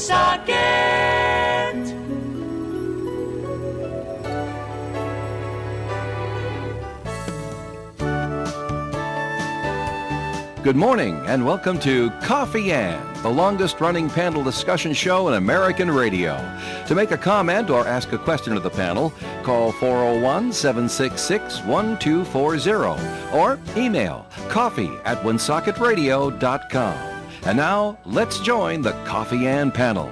Woonsocket. Good morning and welcome to Coffee Ann, the longest-running panel discussion show in American radio. To make a comment or ask a question of the panel, call 401-766-1240 or email coffee@woonsocketradio.com. And now, let's join the Coffee Ann panel.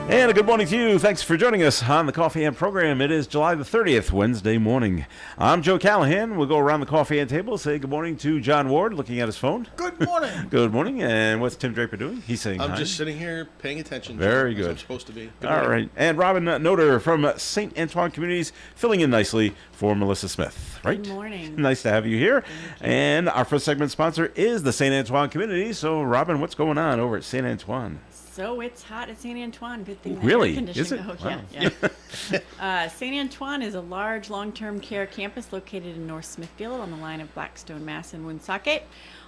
And a good morning to you. Thanks for joining us on the Coffee Ann program. It is July the 30th, Wednesday morning. I'm Joe Callahan. We'll go around the Coffee Ann table, say good morning to John Ward, looking at his phone. Good morning. Good morning. And what's Tim Draper doing? He's saying I'm hi. just sitting here paying attention. Very as good. I'm supposed to be. All right. And Robin Noter from St. Antoine Communities, filling in nicely for Melissa Smith. Right? Good morning. Nice to have you here. And our first segment sponsor is the St. Antoine Community. So, Robin, what's going on over at St. Antoine? So it's hot at St. Antoine. Good thing that Really? air conditioning. Is it? Oh, Wow. yeah. St. Antoine is a large long-term care campus located in North Smithfield on the line of Blackstone, Mass. and Woonsocket.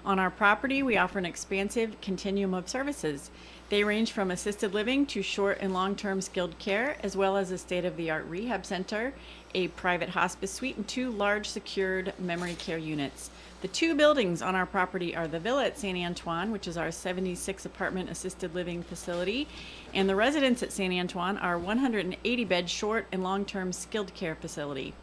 On our property, we offer an expansive continuum of services. They range from assisted living to short and long-term skilled care, as well as a state-of-the-art rehab center, a private hospice suite, and 2 large secured memory care units. The 2 buildings on our property are the Villa at St. Antoine, which is our 76 apartment assisted living facility, and the residents at St. Antoine, our 180 bed short and long-term skilled care facility.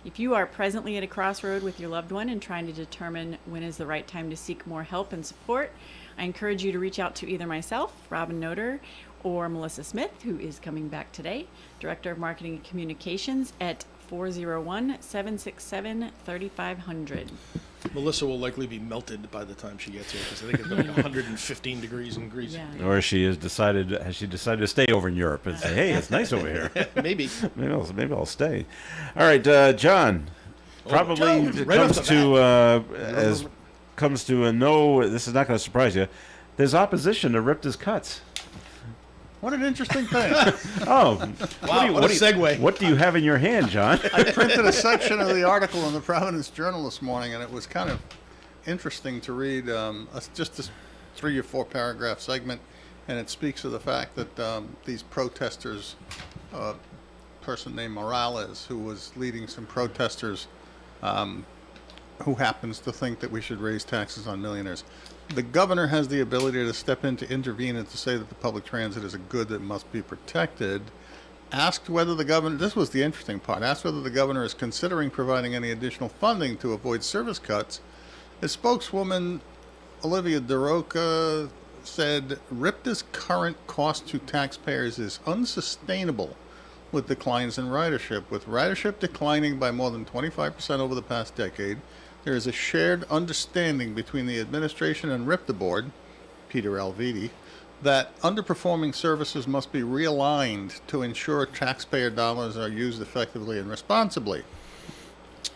If you are presently at a crossroad with your loved one and trying to determine when is the right time to seek more help and support, I encourage you to reach out to either myself, Robin Noter, or Melissa Smith, who is coming back today, Director of Marketing and Communications at 401-767-3500. Melissa will likely be melted by the time she gets here because I think it's like 115 degrees in Greece. Yeah. Or has she decided to stay over in Europe and say, hey, it's nice over here. Maybe. Maybe I'll stay. All right, John. Probably John, it right comes off the comes to a no. This is not going to surprise you. There's opposition to Ripta's cuts. What an interesting thing. Oh, Wow, what a segue. What do you have in your hand, John? I printed a section of the article in the Providence Journal this morning, and it was kind of interesting to read. Just this 3 or 4 paragraph segment, and it speaks of the fact that these protesters, a person named Morales, who was leading some protesters, who happens to think that we should raise taxes on millionaires. The governor has the ability to step in to intervene and to say that the public transit is a good that must be protected. Asked whether the governor, this was the interesting part, asked whether the governor is considering providing any additional funding to avoid service cuts. His spokeswoman, Olivia DeRoca, said Ripta's current cost to taxpayers is unsustainable with declines in ridership. With ridership declining by more than 25% over the past decade, there is a shared understanding between the administration and Ripta Board, Peter Alviti, that underperforming services must be realigned to ensure taxpayer dollars are used effectively and responsibly.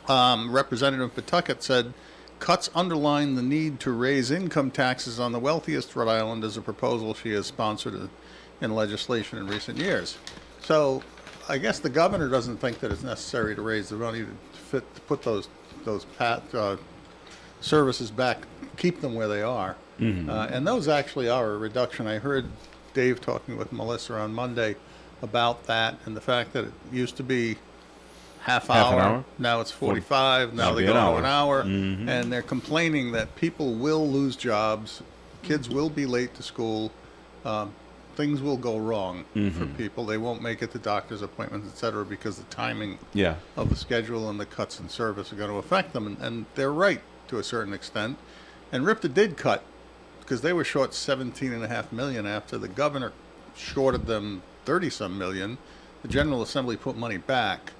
Representative Pawtucket said, cuts underline the need to raise income taxes on the wealthiest Rhode Islanders, a proposal she has sponsored in legislation in recent years. So I guess the governor doesn't think that it's necessary to raise the money to put those services back, keep them where they are. Mm-hmm. And those actually are a reduction. I heard Dave talking with Melissa on Monday about that and the fact that it used to be half an hour. Now it's 45. Now Should they be go an to hour. an hour. Mhm. And they're complaining that people will lose jobs, kids will be late to school, things will go wrong for people. They won't make it to doctor's appointments, et cetera, because the timing Yeah. of the schedule and the cuts in service are going to affect them. And they're right to a certain extent. And RIPTA did cut because they were short $17.5 million after the governor shorted them 30-some million. The General Assembly put money back.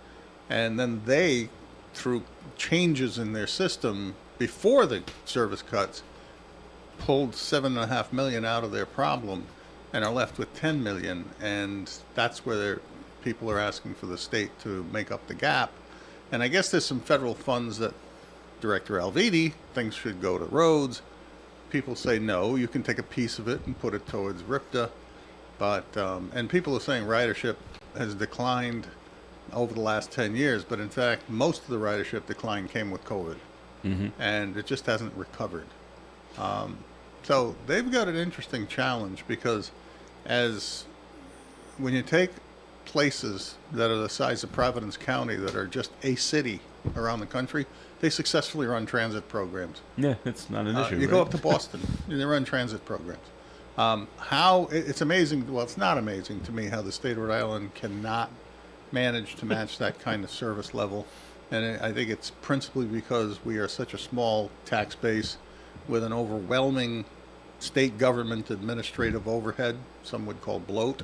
And then they, through changes in their system before the service cuts, pulled $7.5 million out of their problem and are left with $10 million. And that's where people are asking for the state to make up the gap. And I guess there's some federal funds that Director Alviti thinks should go to roads. People say, no, you can take a piece of it and put it towards RIPTA. But, and people are saying ridership has declined over the last 10 years, but in fact, most of the ridership decline came with COVID, and it just hasn't recovered. So they've got an interesting challenge because as when you take places that are the size of Providence County that are just a city around the country, they successfully run transit programs. Yeah, it's not an issue. You right? go up to Boston, and they run transit programs. It's amazing. Well, it's not amazing to me how the state of Rhode Island cannot manage to match that kind of service level. And I think it's principally because we are such a small tax base with an overwhelming state government administrative overhead, some would call bloat,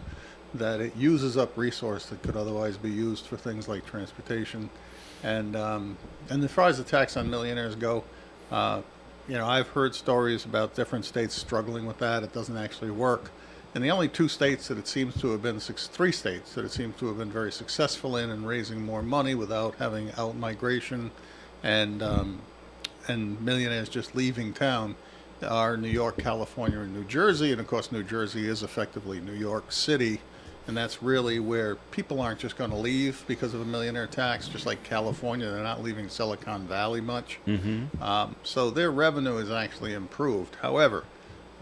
that it uses up resource that could otherwise be used for things like transportation. And as far as the tax on millionaires go, I've heard stories about different states struggling with that. It doesn't actually work. And the only three states that it seems to have been very successful in raising more money without having out migration and millionaires just leaving town are New York, California, and New Jersey. And of course, New Jersey is effectively New York City. And that's really where people aren't just going to leave because of a millionaire tax, just like California. They're not leaving Silicon Valley much. Mm-hmm. So their revenue is actually improved. However,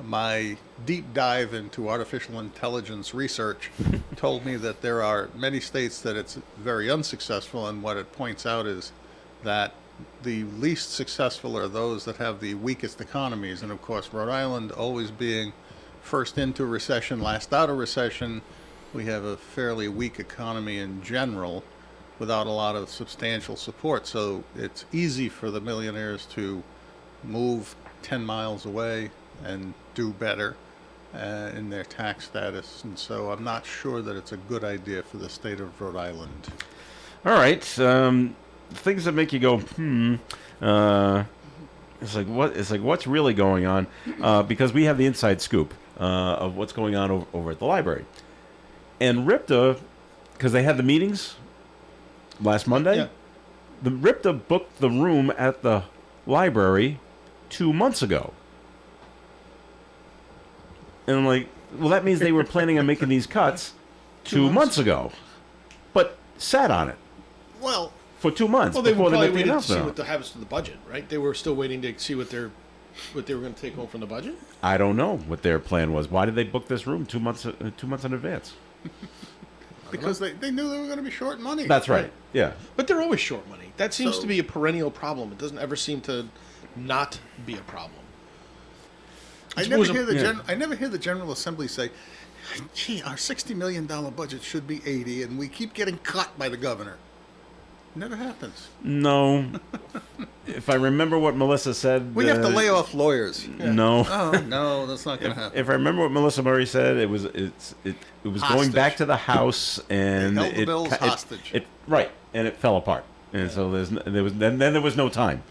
my deep dive into artificial intelligence research told me that there are many states that it's very unsuccessful. And what it points out is that the least successful are those that have the weakest economies. And of course, Rhode Island always being first into recession, last out of recession, we have a fairly weak economy in general without a lot of substantial support. So it's easy for the millionaires to move 10 miles away and do better in their tax status. And so I'm not sure that it's a good idea for the state of Rhode Island. All right. Things that make you go, It's like what's really going on? Because we have the inside scoop of what's going on over at the library. And RIPTA, because they had the meetings last Monday, Yeah. the RIPTA booked the room at the library 2 months ago. And I'm like, well, that means they were planning on making these cuts 2 months ago, but sat on it Well, for 2 months Well, they before they probably made the waited to see announcement. what happens to the budget, right? They were still waiting to see what they were going to take home from the budget. I don't know what their plan was. Why did they book this room 2 months in advance? because they knew they were going to be short money. That's right. Yeah. But they're always short money. That seems So- to be a perennial problem. It doesn't ever seem to not be a problem. I Suppose never hear the General Assembly say, gee, our $60 million budget should be 80 and we keep getting cut by the governor. Never happens. No. If I remember what Melissa said, We have to lay off lawyers. No. Oh, no, that's not going to happen. If I remember what Melissa Murray said, it was going Hostage. back to the House, and They held the bills hostage. Right, and it fell apart, and so then there was no time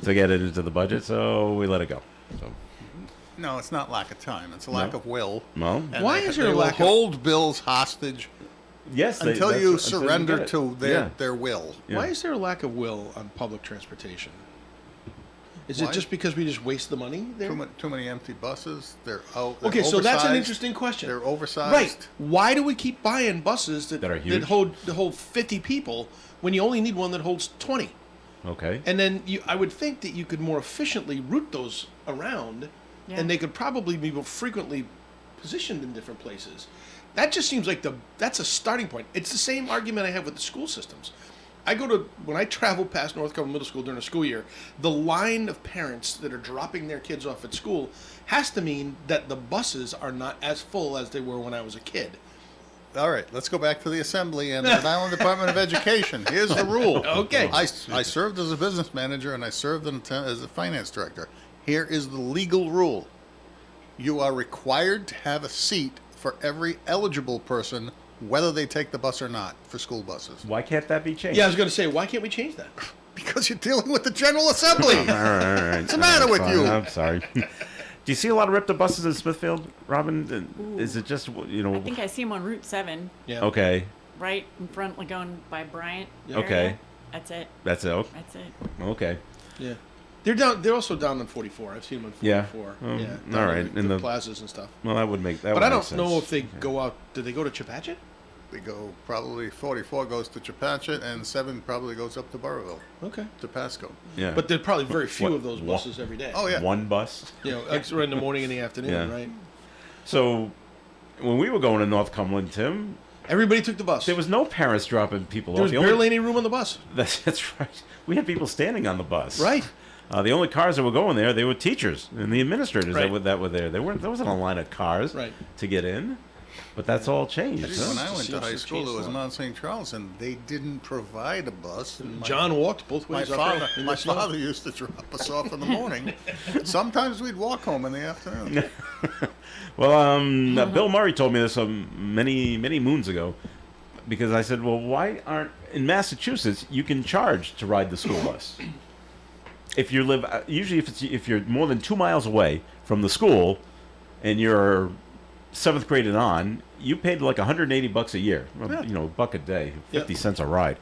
to get it into the budget, so we let it go. So, No, it's not lack of time. It's a lack of will. well, And Why they- is there they a will lack of- hold bills hostage yes, until you surrender to Yeah. their will. Yeah. Why is there a lack of will on public transportation? Is Why? it just because we just waste the money there? Too many empty buses. They're out. Okay, so that's an interesting question. They're oversized. Right. Why do we keep buying buses that That are huge? hold 50 people when you only need one that holds 20? Okay. And then I would think that you could more efficiently route those around, Yeah. and they could probably be more frequently positioned in different places. That just seems like that's a starting point. It's the same argument I have with the school systems. When I travel past North Carolina Middle School during a school year, the line of parents that are dropping their kids off at school has to mean that the buses are not as full as they were when I was a kid. All right, let's go back to the Assembly and the Rhode Island Department of Education. Here's the rule. Okay. I served as a business manager and I served as a finance director. Here is the legal rule. You are required to have a seat for every eligible person, whether they take the bus or not, for school buses. Why can't that be changed? Yeah, I was going to say, why can't we change that? Because you're dealing with the General Assembly. All right. What's the matter with Fine, you? I'm sorry. Do you see a lot of RIPTA buses in Smithfield, Robin? Is it just I think I see them on Route 7, Yeah. Okay. right in front, like going by Bryant. Yeah. Okay. area. That's it. That's it. That's it. Okay. Yeah. They're also down on 44. I've seen them on Yeah. 44. Oh, Yeah. all down right. in In the the- plazas and stuff. Well, that would make that. But would I make don't know sense. if they go out. Did they go to Chepachet? They go probably 44 goes to Chepachet and 7 probably goes up to Burrillville, Okay. to Pasco. Yeah. But there are probably very few What- of those what- buses every day. Oh, yeah. One bus. You know, right in the morning and the afternoon, Yeah. right? So, when we were going to North Cumberland, Tim, Everybody took the bus. there was no parents dropping people There off. was The only- barely any room on the bus. That's right. We had people standing on the bus. Right. The only cars that were going there, they were teachers and the administrators Right. that were there. There wasn't a line of cars Right. to get in, but that's all changed. When Huh? I went to Seems high to school, change it was a lot. Mount St. Charles, and they didn't provide a bus. And John walked both my ways up father, there in my the snow. father used to drop us off in the morning. Sometimes we'd walk home in the afternoon. Well, Bill Murray told me this many moons ago, because I said, well, why aren't in Massachusetts you can charge to ride the school bus? If you live, usually if you're more than 2 miles away from the school, and you're 7th grade and on, you paid like $180 a year, Yeah. you know, $1 a day, 50 Yeah. cents a ride.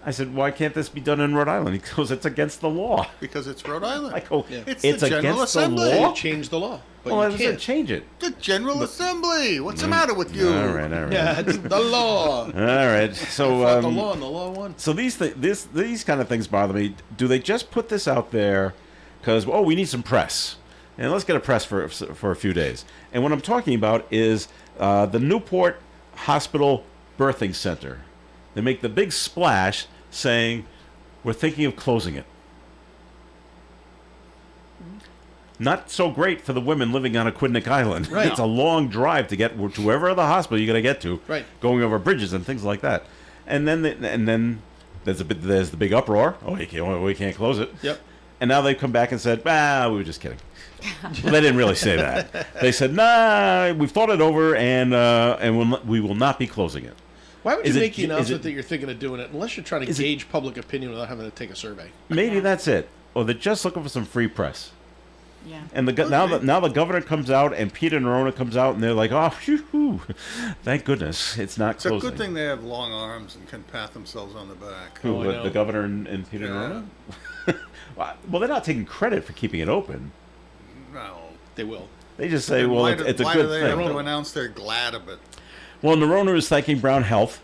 I said, why can't this be done in Rhode Island? He goes, it's against the law. Because it's Rhode Island. I go, Yeah. It's it's the General against the Assembly. law? They changed the law, but Well, I you said, can't. change it. The General Assembly. What's the matter with you? All right. Yeah, it's the law. All right. So, Fought the law, and the law won. So these kind of things bother me. Do they just put this out there because we need some press, and let's get a press for a few days? And what I'm talking about is the Newport Hospital Birthing Center. They make the big splash saying we're thinking of closing it. Not so great for the women living on Aquidneck Island. Right. It's a long drive to get to wherever other hospital you got to get to. Right. Going over bridges and things like that. And then there's the big uproar. We can't close it. Yep. And now they've come back and said, we were just kidding. Well, they didn't really say that. They said, nah, we've thought it over, and we will not be closing it. Why would you Is it- make the is announcement it- that you're thinking of doing it unless you're trying to is it- gauge public opinion without having to take a survey? Maybe Yeah. that's it. Or they're just looking for some free press. Yeah. And now the governor comes out and Peter Nerona comes out and they're like, whew, thank goodness it's not It's a closing. good thing they have long arms and can pat themselves on the back. Who, Oh, I know. the governor and Peter Nerona? Well, they're not taking credit for keeping it open. No. They will. They just say, Then well, why it's a why good do they have thing. to announce they're glad of it? Well, Nerona is thanking Brown Health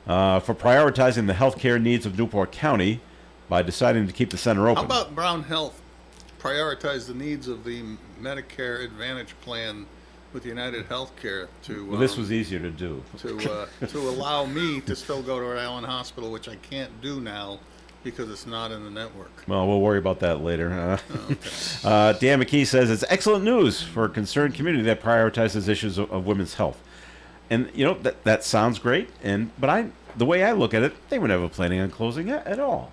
for prioritizing the healthcare needs of Newport County by deciding to keep the center open. How about Brown Health prioritize the needs of the Medicare Advantage plan with United Healthcare to Well, this was easier to do. to allow me to still go to Rhode Island Hospital, which I can't do now because it's not in the network. Well, we'll worry about that later. Dan McKee says it's excellent news for a concerned community that prioritizes issues of women's health. And you know that sounds great. But the way I look at it, they were never planning on closing it at all.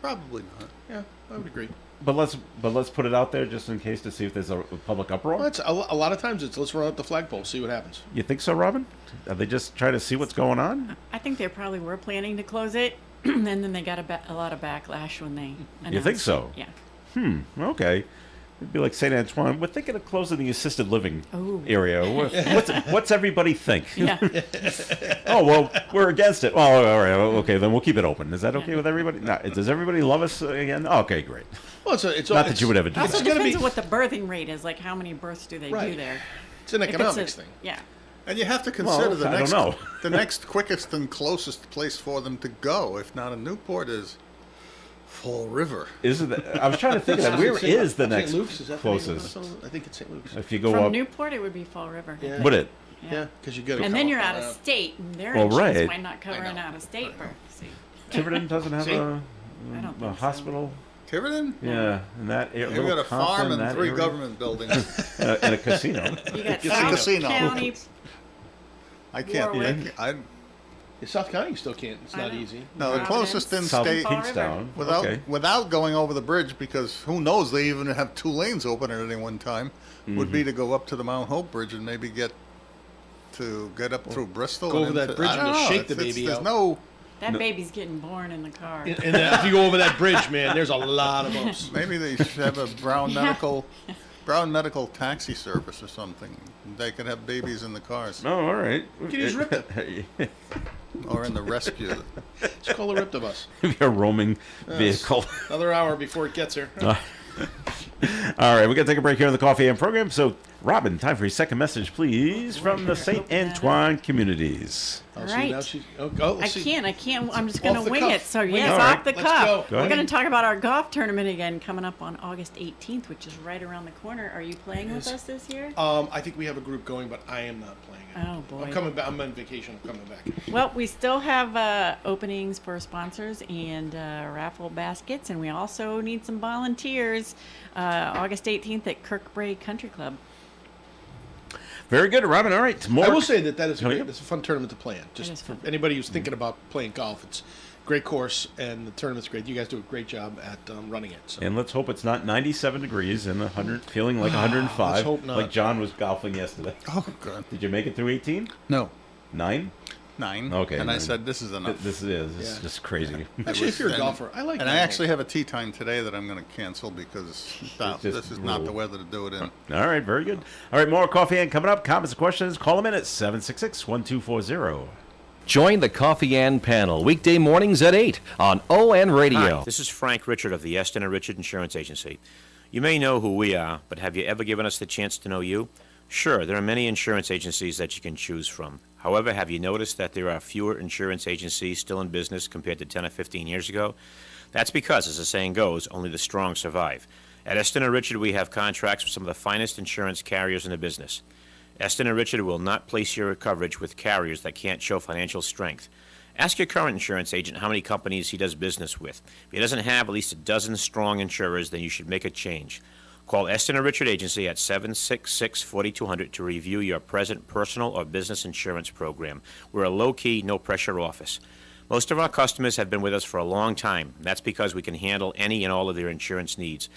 Probably not. Yeah, I would agree. But let's put it out there just in case to see if there's a public uproar. Well, it's a lot of times it's let's run up the flagpole, see what happens. You think so, Robin? Are they just trying to see what's going on? I think they probably were planning to close it, and then they got a lot of backlash when they announced You think so? it. Yeah. Okay. It'd be like St. Antoine. We're thinking of closing the assisted living Ooh. area. What's everybody think? Yeah. Oh, well, we're against it. Well, all right. Okay, then we'll keep it open. Is that okay with everybody? No, does everybody love us again? Okay, great. Well, it's Not that you would ever do It also that. gonna depends be- on what the birthing rate is, like how many births do they Right. do there. It's an If it's economics a- thing. Yeah. And you have to consider Well, the I don't next know. the next quickest and closest place for them to go, if not in Newport, is Fall River. I was trying to think of that. Where is the next St. Luke's? Is that the name of the closest? hospital? I think it's St. Luke's. If you go From up, Newport, it would be Fall River. Yeah. would it? Yeah, because you got to. And then you're out of state, and their Well, insurance right. might not cover I an know. out of state birth. See? Tiverton doesn't have See? I don't a think so. hospital. Tiverton? Yeah, in that area. They've got a farm and 3 government buildings. and a casino. You got It's a South casino. County. I can't. Warwick. In South County, you still can't. It's I not know. easy. No, the closest in South state Fall Kingstown. without Okay. without going over the bridge, because who knows, they even have 2 lanes open at any one time, would be to go up to the Mount Hope Bridge and maybe get up through Bristol. go and over that into- bridge I and don't just know. shake the baby There's out. no. That baby's getting born in the car. And if you go over that bridge, man, there's a lot of bumps. Maybe they should have a Brown Yeah. Medical taxi service or something. They could have babies in the cars Oh, all right. You can use Ripta. or in the rescue. Just call the Ripta bus. a roaming vehicle. Another hour before it gets here. All right, we're going to take a break here on the Coffee and program. So Robin, time for your second message, please, from the St. Antoine communities. All See, right. now she, I let's see. can't. I'm just going Off to the wing cuff. it. So, Wing yes, it. off All right. the Let's cuff. go. Go We're ahead. going to talk about our golf tournament again coming up on August 18th, which is right around the corner. Are you playing with us this year? I think we have a group going, but I am not playing it. Oh, boy. I'm coming back. I'm on vacation. I'm coming back. Well, we still have openings for sponsors and raffle baskets, and we also need some volunteers August 18th at Kirkbrae Country Club. Very good, Robin. All right. More. I will say that is Oh, great. yeah. It's a fun tournament to play in. is Just for fun. anybody who's thinking about playing golf, it's a great course, and the tournament's great. You guys do a great job at running it. So. And let's hope it's not 97 degrees and 100, feeling like 105. Let's hope not. Like John was golfing yesterday. Oh, good. Did you make it through 18? No, 9? 9. Okay, And I 9. said, this is enough. This is. It's Yeah. just crazy. Actually, if you're a And- golfer, I like And that. I actually have a tee time today that I'm going to cancel because just this is not the brutal. weather to do it in. All right, very good. All right, more Coffee and coming up. Comments and questions, call them in at 766-1240. Join the Coffee and panel weekday mornings at 8 on ON Radio. Hi, this is Frank Richard of the Eston & Richard Insurance Agency. You may know who we are, but have you ever given us the chance to know you? Sure, there are many insurance agencies that you can choose from. However, have you noticed that there are fewer insurance agencies still in business compared to 10 or 15 years ago? That's because, as the saying goes, only the strong survive. At Eston & Richard, we have contracts with some of the finest insurance carriers in the business. Eston & Richard will not place your coverage with carriers that can't show financial strength. Ask your current insurance agent how many companies he does business with. If he doesn't have at least a dozen strong insurers, then you should make a change. Call Eston & Richard Agency at 766-4200 to review your present personal or business insurance program. We're a low-key, no-pressure office. Most of our customers have been with us for a long time. That's because we can handle any and all of their insurance needs.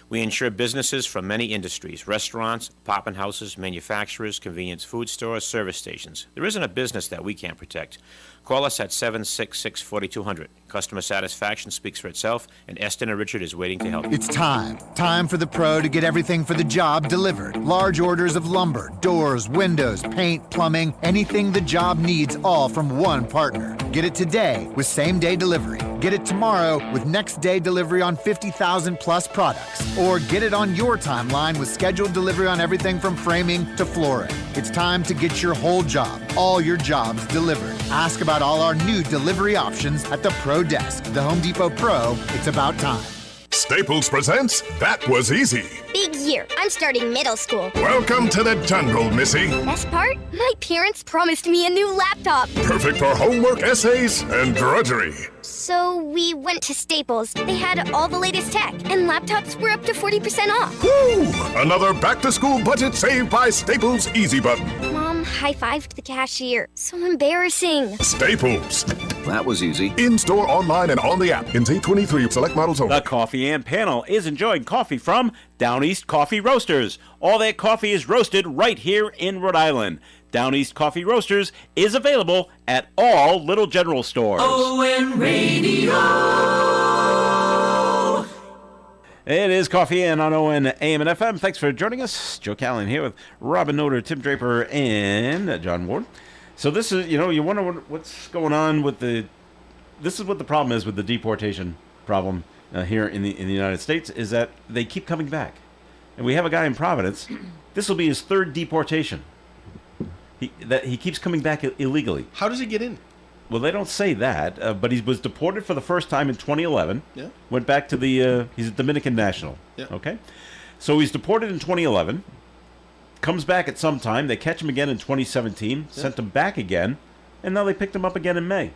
We insure businesses from many industries: restaurants, apartment houses, manufacturers, convenience food stores, service stations. There isn't a business that we can't protect. Call us at 766-4200. Customer satisfaction speaks for itself, and Eston & Richard is waiting to help you. It's time. Time for the pro to get everything for the job delivered. Large orders of lumber, doors, windows, paint, plumbing, anything the job needs, all from one partner. Get it today with same-day delivery. Get it tomorrow with next-day delivery on 50,000 plus products. Or get it on your timeline with scheduled delivery on everything from framing to flooring. It's time to get your whole job, all your jobs delivered. Ask about all our new delivery options at the Pro Desk. The Home Depot Pro, it's about time. Staples presents That Was Easy. Big year. I'm starting middle school. Welcome to the jungle, Missy. Best part? My parents promised me a new laptop. Perfect for homework, essays, and drudgery. So we went to Staples. They had all the latest tech, and laptops were up to 40% off. Woo! Another back-to-school budget saved by Staples Easy Button. Mom high-fived the cashier. So embarrassing. Staples. That was easy. In-store, online, and on the app. In 23 select models only. The Coffee and panel is enjoying coffee from Down East Coffee Roasters. All their coffee is roasted right here in Rhode Island. Down East Coffee Roasters is available at all Little General stores. ON Radio. It is Coffee and on ON AM and FM. Thanks for joining us. Joe Callan here with Robin Noter, Tim Draper, and John Ward. So this is, you wonder what's going on with this is what the problem is with the deportation problem here in the United States, is that they keep coming back. And we have a guy in Providence. This will be his third deportation. He keeps coming back illegally. How does he get in? Well, they don't say that, but he was deported for the first time in 2011. Yeah. Went back to he's a Dominican national. Yeah. Okay. So he's deported in 2011. Comes back at some time. They catch him again in 2017. Yeah. Sent him back again, and now they picked him up again in May.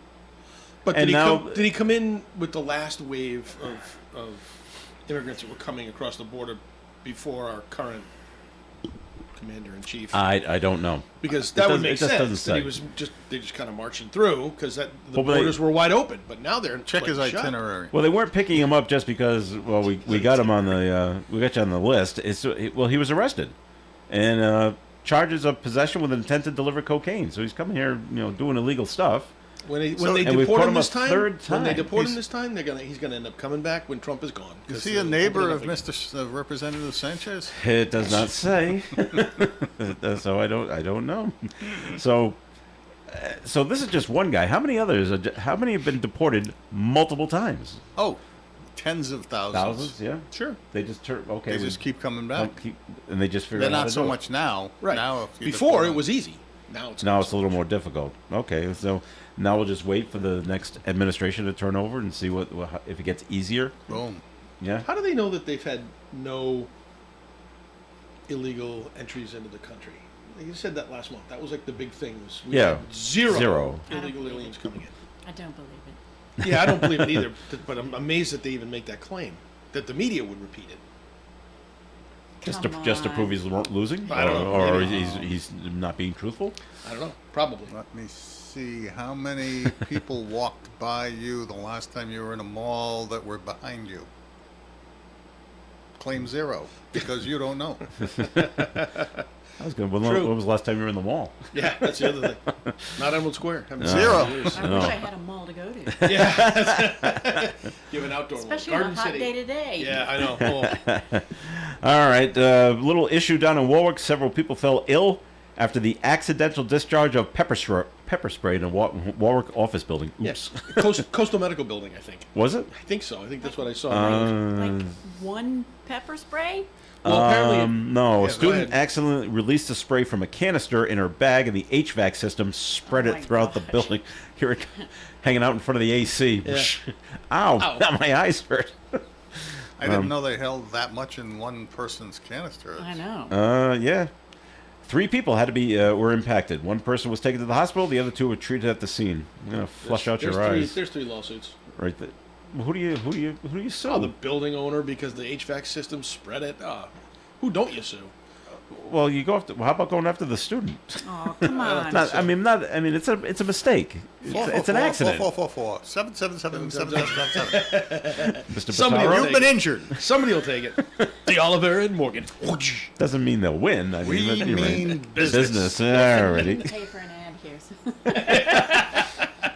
But And now- did he come in with the last wave of immigrants that were coming across the border before our current commander-in-chief? I don't know. Because that would make it just doesn't sense. That say. he was they just kind of marching through because the Well, but borders were wide open. But now they're Check like, his shut. itinerary. Well, they weren't picking him up just because. Well, we got him on the we got you on the list. He was arrested, and charges of possession with intent to deliver cocaine. So he's coming here, doing illegal stuff. When they and we've deport caught him him a this time, third when they time. deport him this time, he's gonna end up coming back when Trump is gone. Is 'cause he a they'll neighbor open it of up again. Mr. Representative Sanchez? It does not say, so I don't know. So this is just one guy. How many others? How many have been deported multiple times? Oh, tens of thousands. Thousands, yeah. Sure. They just turn. Okay. They we just keep coming don't back. and they just figure They're out how not to so do it. much now. Right. Now, if you just Before go it on- was easy. Now it's Now it's a little more difficult. Okay, so now we'll just wait for the next administration to turn over and see what if it gets easier. Boom. Yeah. How do they know that they've had no illegal entries into the country? You said that last month. That was like the big thing. Was we Yeah. had zero Zero. illegal aliens coming in. I don't believe it. Yeah, I don't believe it either. But I'm amazed that they even make that claim. That the media would repeat it. Just Come to prove on. he's losing, I don't know, or maybe. he's not being truthful. I don't know. Probably. Let me see. How many people walked by you the last time you were in a mall that were behind you? Claim zero, because you don't know. That was good. When True. was the last time you were in the mall? Yeah, that's the other thing. Not Emerald Square. Haven't seen it Zero. in years. I wish I had a mall to go to, Yeah. You have an outdoor one. especially on Garden a hot City. day today. Yeah, I know. Oh. All right, little issue down in Warwick. Several people fell ill after the accidental discharge of pepper spray in a Warwick office building. Oops. Yes. Coastal Medical Building, I think. Was it? I think so. I think that's what I saw. Like one pepper spray? Well, apparently, No, Yeah, a go student ahead. accidentally released the spray from a canister in her bag, and the HVAC system spread Oh it my throughout the gosh. building. Here it hanging out in front of the AC. Yeah. Ow, Ow. Now my eyes hurt. I didn't know they held that much in one person's canister. I know. Yeah. 3 people had to be were impacted. 1 person was taken to the hospital. The other 2 were treated at the scene. I'm gonna flush out your eyes. There's 3 lawsuits. Right there. Who do you sue? Oh, the building owner because the HVAC system spread it. Who don't you sue? Well, you go after. Well, how about going after the student? Oh, come on. I mean, it's a mistake. It's an accident. 444 777 7777. Mr. Somebody Pissarro? You've been injured. Somebody will take it. The Oliver and Morgan. Doesn't mean they'll win. I We mean, you're right. mean Business. Didn't Alrighty. pay for an ad here. So.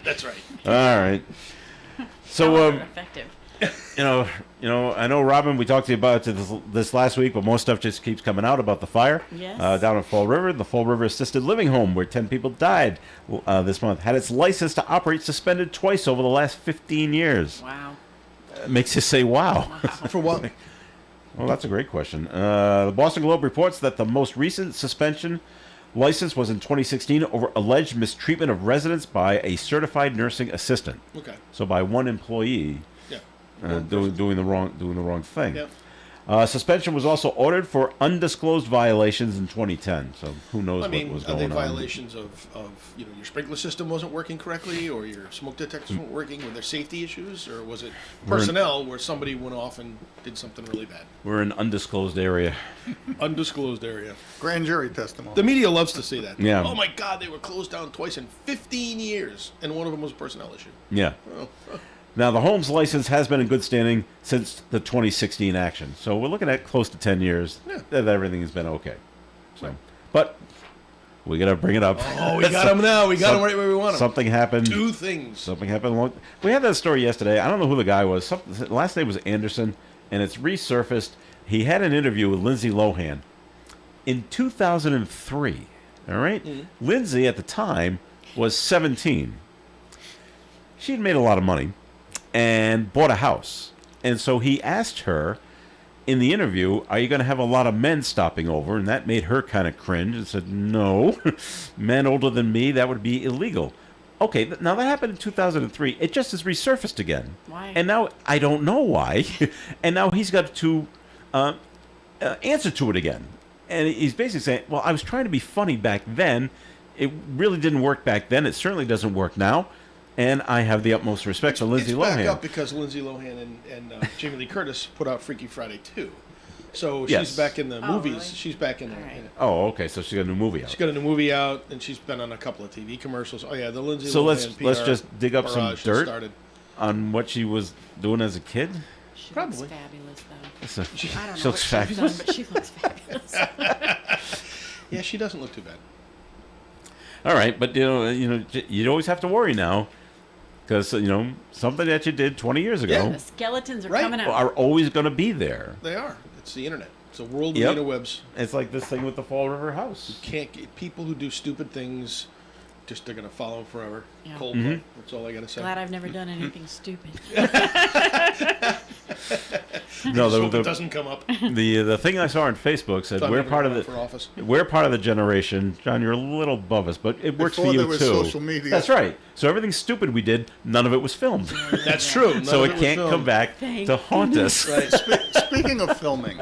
That's right. All right. So, However effective. I know, Robin, we talked to you about this last week, but more stuff just keeps coming out about the fire Yes. down in Fall River. The Fall River Assisted Living Home, where 10 people died this month, had its license to operate suspended twice over the last 15 years. Wow. Makes you say, wow. For what? Well, that's a great question. The Boston Globe reports that the most recent suspension license was in 2016 over alleged mistreatment of residents by a certified nursing assistant. Okay. So by one employee Yeah. doing the wrong thing. Yep. Suspension was also ordered for undisclosed violations in 2010. So who knows I mean, what was are they going on? violations of your sprinkler system wasn't working correctly, or your smoke detectors weren't working? Were there safety issues, or was it personnel where somebody went off and did something really bad? We're in an undisclosed area. Undisclosed area. Grand jury testimony. The media loves to see that. Yeah. Oh my God, they were closed down twice in 15 years, and one of them was a personnel issue. Yeah. Oh. Now, the Holmes license has been in good standing since the 2016 action. So we're looking at close to 10 years that everything has been okay. So, but we got to bring it up. Oh, we got him now. We got him right where we want him. Something happened. 2 things. Something happened. We had that story yesterday. I don't know who the guy was. The last name was Anderson, and it's resurfaced. He had an interview with Lindsay Lohan in 2003. All right? Lindsay, at the time, was 17. She'd made a lot of money and bought a house. And so he asked her in the interview, are you going to have a lot of men stopping over? And that made her kind of cringe and said, no, men older than me, that would be illegal. Okay, now that happened in 2003. It just has resurfaced again. Why? And now I don't know why. And now he's got to answer to it again. And he's basically saying, well, I was trying to be funny back then. It really didn't work back then. It certainly doesn't work now. And I have the utmost respect for Lindsay It's Lohan. back up because Lindsay Lohan and Jamie Lee Curtis put out Freaky Friday 2. So Yes. she's back in the Oh, movies. really? She's back in the. All right. Oh, okay. So she got a new movie out. She's got a new movie out, and she's been on a couple of TV commercials. Oh yeah, the Lindsay. So Lohan let's PR just dig up some barrage dirt started. on what she was doing as a kid. She Probably. looks fabulous, though. So, I don't know she what looks she's fabulous. done, but she looks fabulous. Yeah, she doesn't look too bad. All right, but you always have to worry now because something that you did 20 years ago The skeletons are Right. coming out. are always going to be there. They are. It's the internet. It's a world Yep. of interwebs. It's like this thing with the Fall River house. Can't get people who do stupid things just they're gonna follow him forever. Yeah. Coldplay. That's all I gotta say. Glad I've never done anything stupid. No, Just hope it doesn't come up. the thing I saw on Facebook said Thought we're maybe part of run for office. we're part of the generation. John, you're a little above us, but it works Before for you there was too. social media. That's right. So everything stupid we did, none of it was filmed. That's true. None So of it was can't filmed. come back Thank to haunt us. Right. Speaking of filming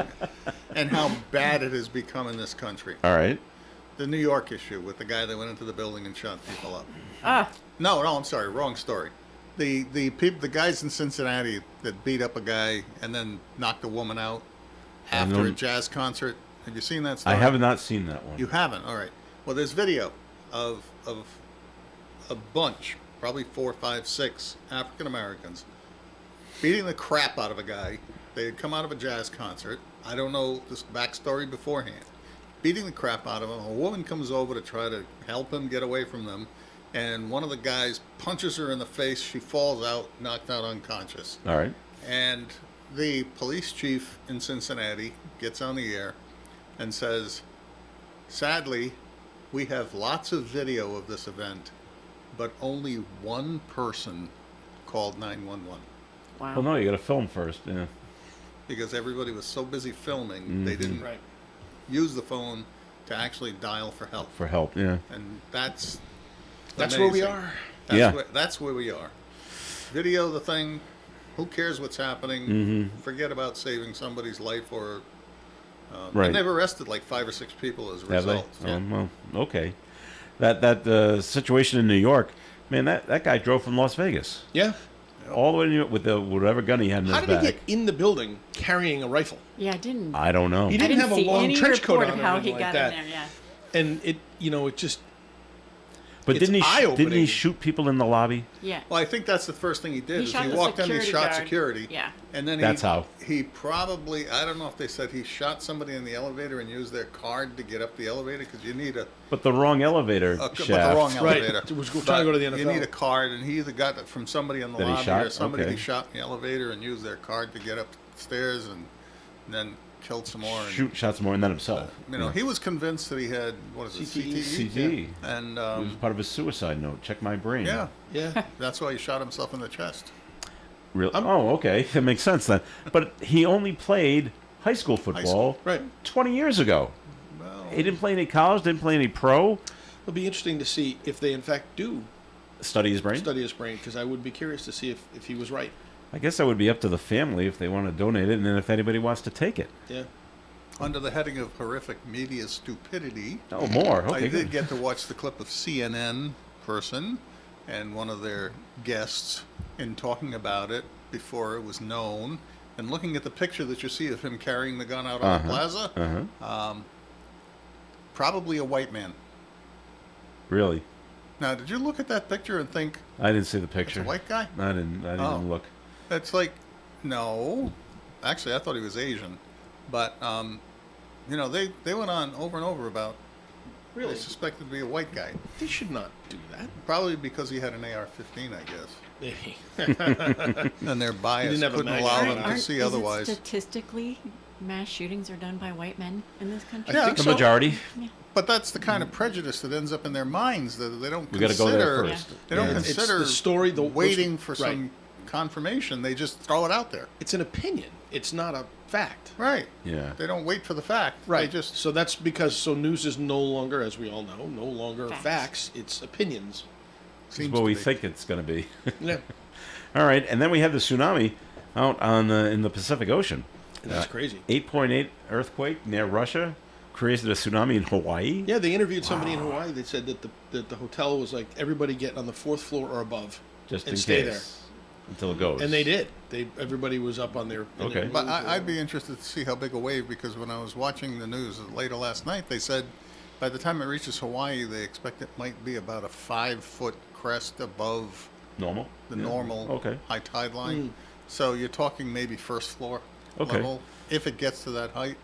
and how bad it has become in this country, All right. the New York issue with the guy that went into the building and shot people up. Ah, No, I'm sorry, wrong story. The guys in Cincinnati that beat up a guy and then knocked a woman out after know- a jazz concert. Have you seen that I story? have not seen that one. You haven't? All right. Well, there's video of a bunch, probably 4, 5, 6 African Americans beating the crap out of a guy. They had come out of a jazz concert. I don't know this backstory beforehand. Beating the crap out of him. A woman comes over to try to help him get away from them, and one of the guys punches her in the face. She falls out, knocked out unconscious. All right. And the police chief in Cincinnati gets on the air and says, sadly, we have lots of video of this event, but only one person called 911 wow. Well, no, you got to film first. Yeah. because everybody was so busy filming, they didn't Right. use the phone to actually dial for help. For help. Yeah. And that's That's where we amazing. are. Yeah. That's where we are. Video the thing. Who cares what's happening? Forget about saving somebody's life or. Right. They've arrested like 5 or 6 people as a Have they? result. Yeah. Well, okay. That situation in New York, man, that guy drove from Las Vegas Yeah. all the way to New York with the whatever gun he had in How his did back. he get in the building carrying a rifle? Yeah, I didn't. I don't know. He I didn't didn't have a see long any trench coat report on of or how anything he like got that. in there. Yeah. And it just. But it's didn't he eye-opening. shoot people in the lobby? Yeah. Well, I think that's the first thing he did. He Is shot he the walked in, he security shot guard. security. Yeah. And then That's how. He probably, I don't know if they said he shot somebody in the elevator and used their card to get up the elevator because you need a But the wrong elevator but the shaft. wrong Right. elevator. Was trying to go to the You NFL. need a card, and he either got it from somebody in the That he lobby shot? or somebody Okay. he shot in the elevator and used their card to get upstairs and then killed some more. And, Shot some more and then himself. he was convinced that he had, what is it, CTE? CTE. And, It was part of his suicide note. Check my brain. yeah, Yeah. that's why he shot himself in the chest. Real. Oh, okay. That makes sense then. But he only played high school football Right. 20 years ago. Well, He didn't play any college, didn't play any pro. It'll be interesting to see if they in fact do Study his brain. study his brain, because I would be curious to see if he was right. I guess that would be up to the family if they want to donate it, and then if anybody wants to take it. Yeah. under the heading of horrific media stupidity, Oh, more. Okay. I did good. get to watch the clip of CNN person and one of their guests in talking about it before it was known, and looking at the picture that you see of him carrying the gun out on the plaza. Probably a white man. Really? Now, did you look at that picture and think I didn't see the it's picture. a white guy? I didn't Oh. even look. It's like, no. Actually, I thought he was Asian, but they went on over and over about Really? they suspected to be a white guy. They should not do that. Probably because he had an AR-15, I guess. Maybe. And their bias didn't have a couldn't mag allow on them it. to Aren't- see is it otherwise. statistically, mass shootings are done by white men in this country. Yeah. think The so. majority. But that's the kind of prejudice that ends up in their minds that they don't We got to consider. go there first. They don't Yeah. It's consider the story, waiting for right. some confirmation. They just throw it out there. It's an opinion. It's not a fact. Right. Yeah. They don't wait for the fact. Right. They just So that's because news is no longer, as we all know, no longer Facts. facts. It's opinions. It's seems what to we be. think it's going to be. Yeah. All right, and then we have the tsunami out on in the Pacific Ocean. That's crazy. 8.8 earthquake near Russia created a tsunami in Hawaii. Yeah, they interviewed somebody in Hawaii. They said that the hotel was like everybody get on the 4th floor or above, Just and in stay case until it goes. and they did. Everybody was up on their in their Okay. But rooms or I'd be whatever. interested to see how big a wave, because when I was watching the news later last night, they said by the time it reaches Hawaii, they expect it might be about a 5-foot crest above normal. the Yeah. normal Okay. high tide line. So you're talking maybe first floor Okay. level, if it gets to that height.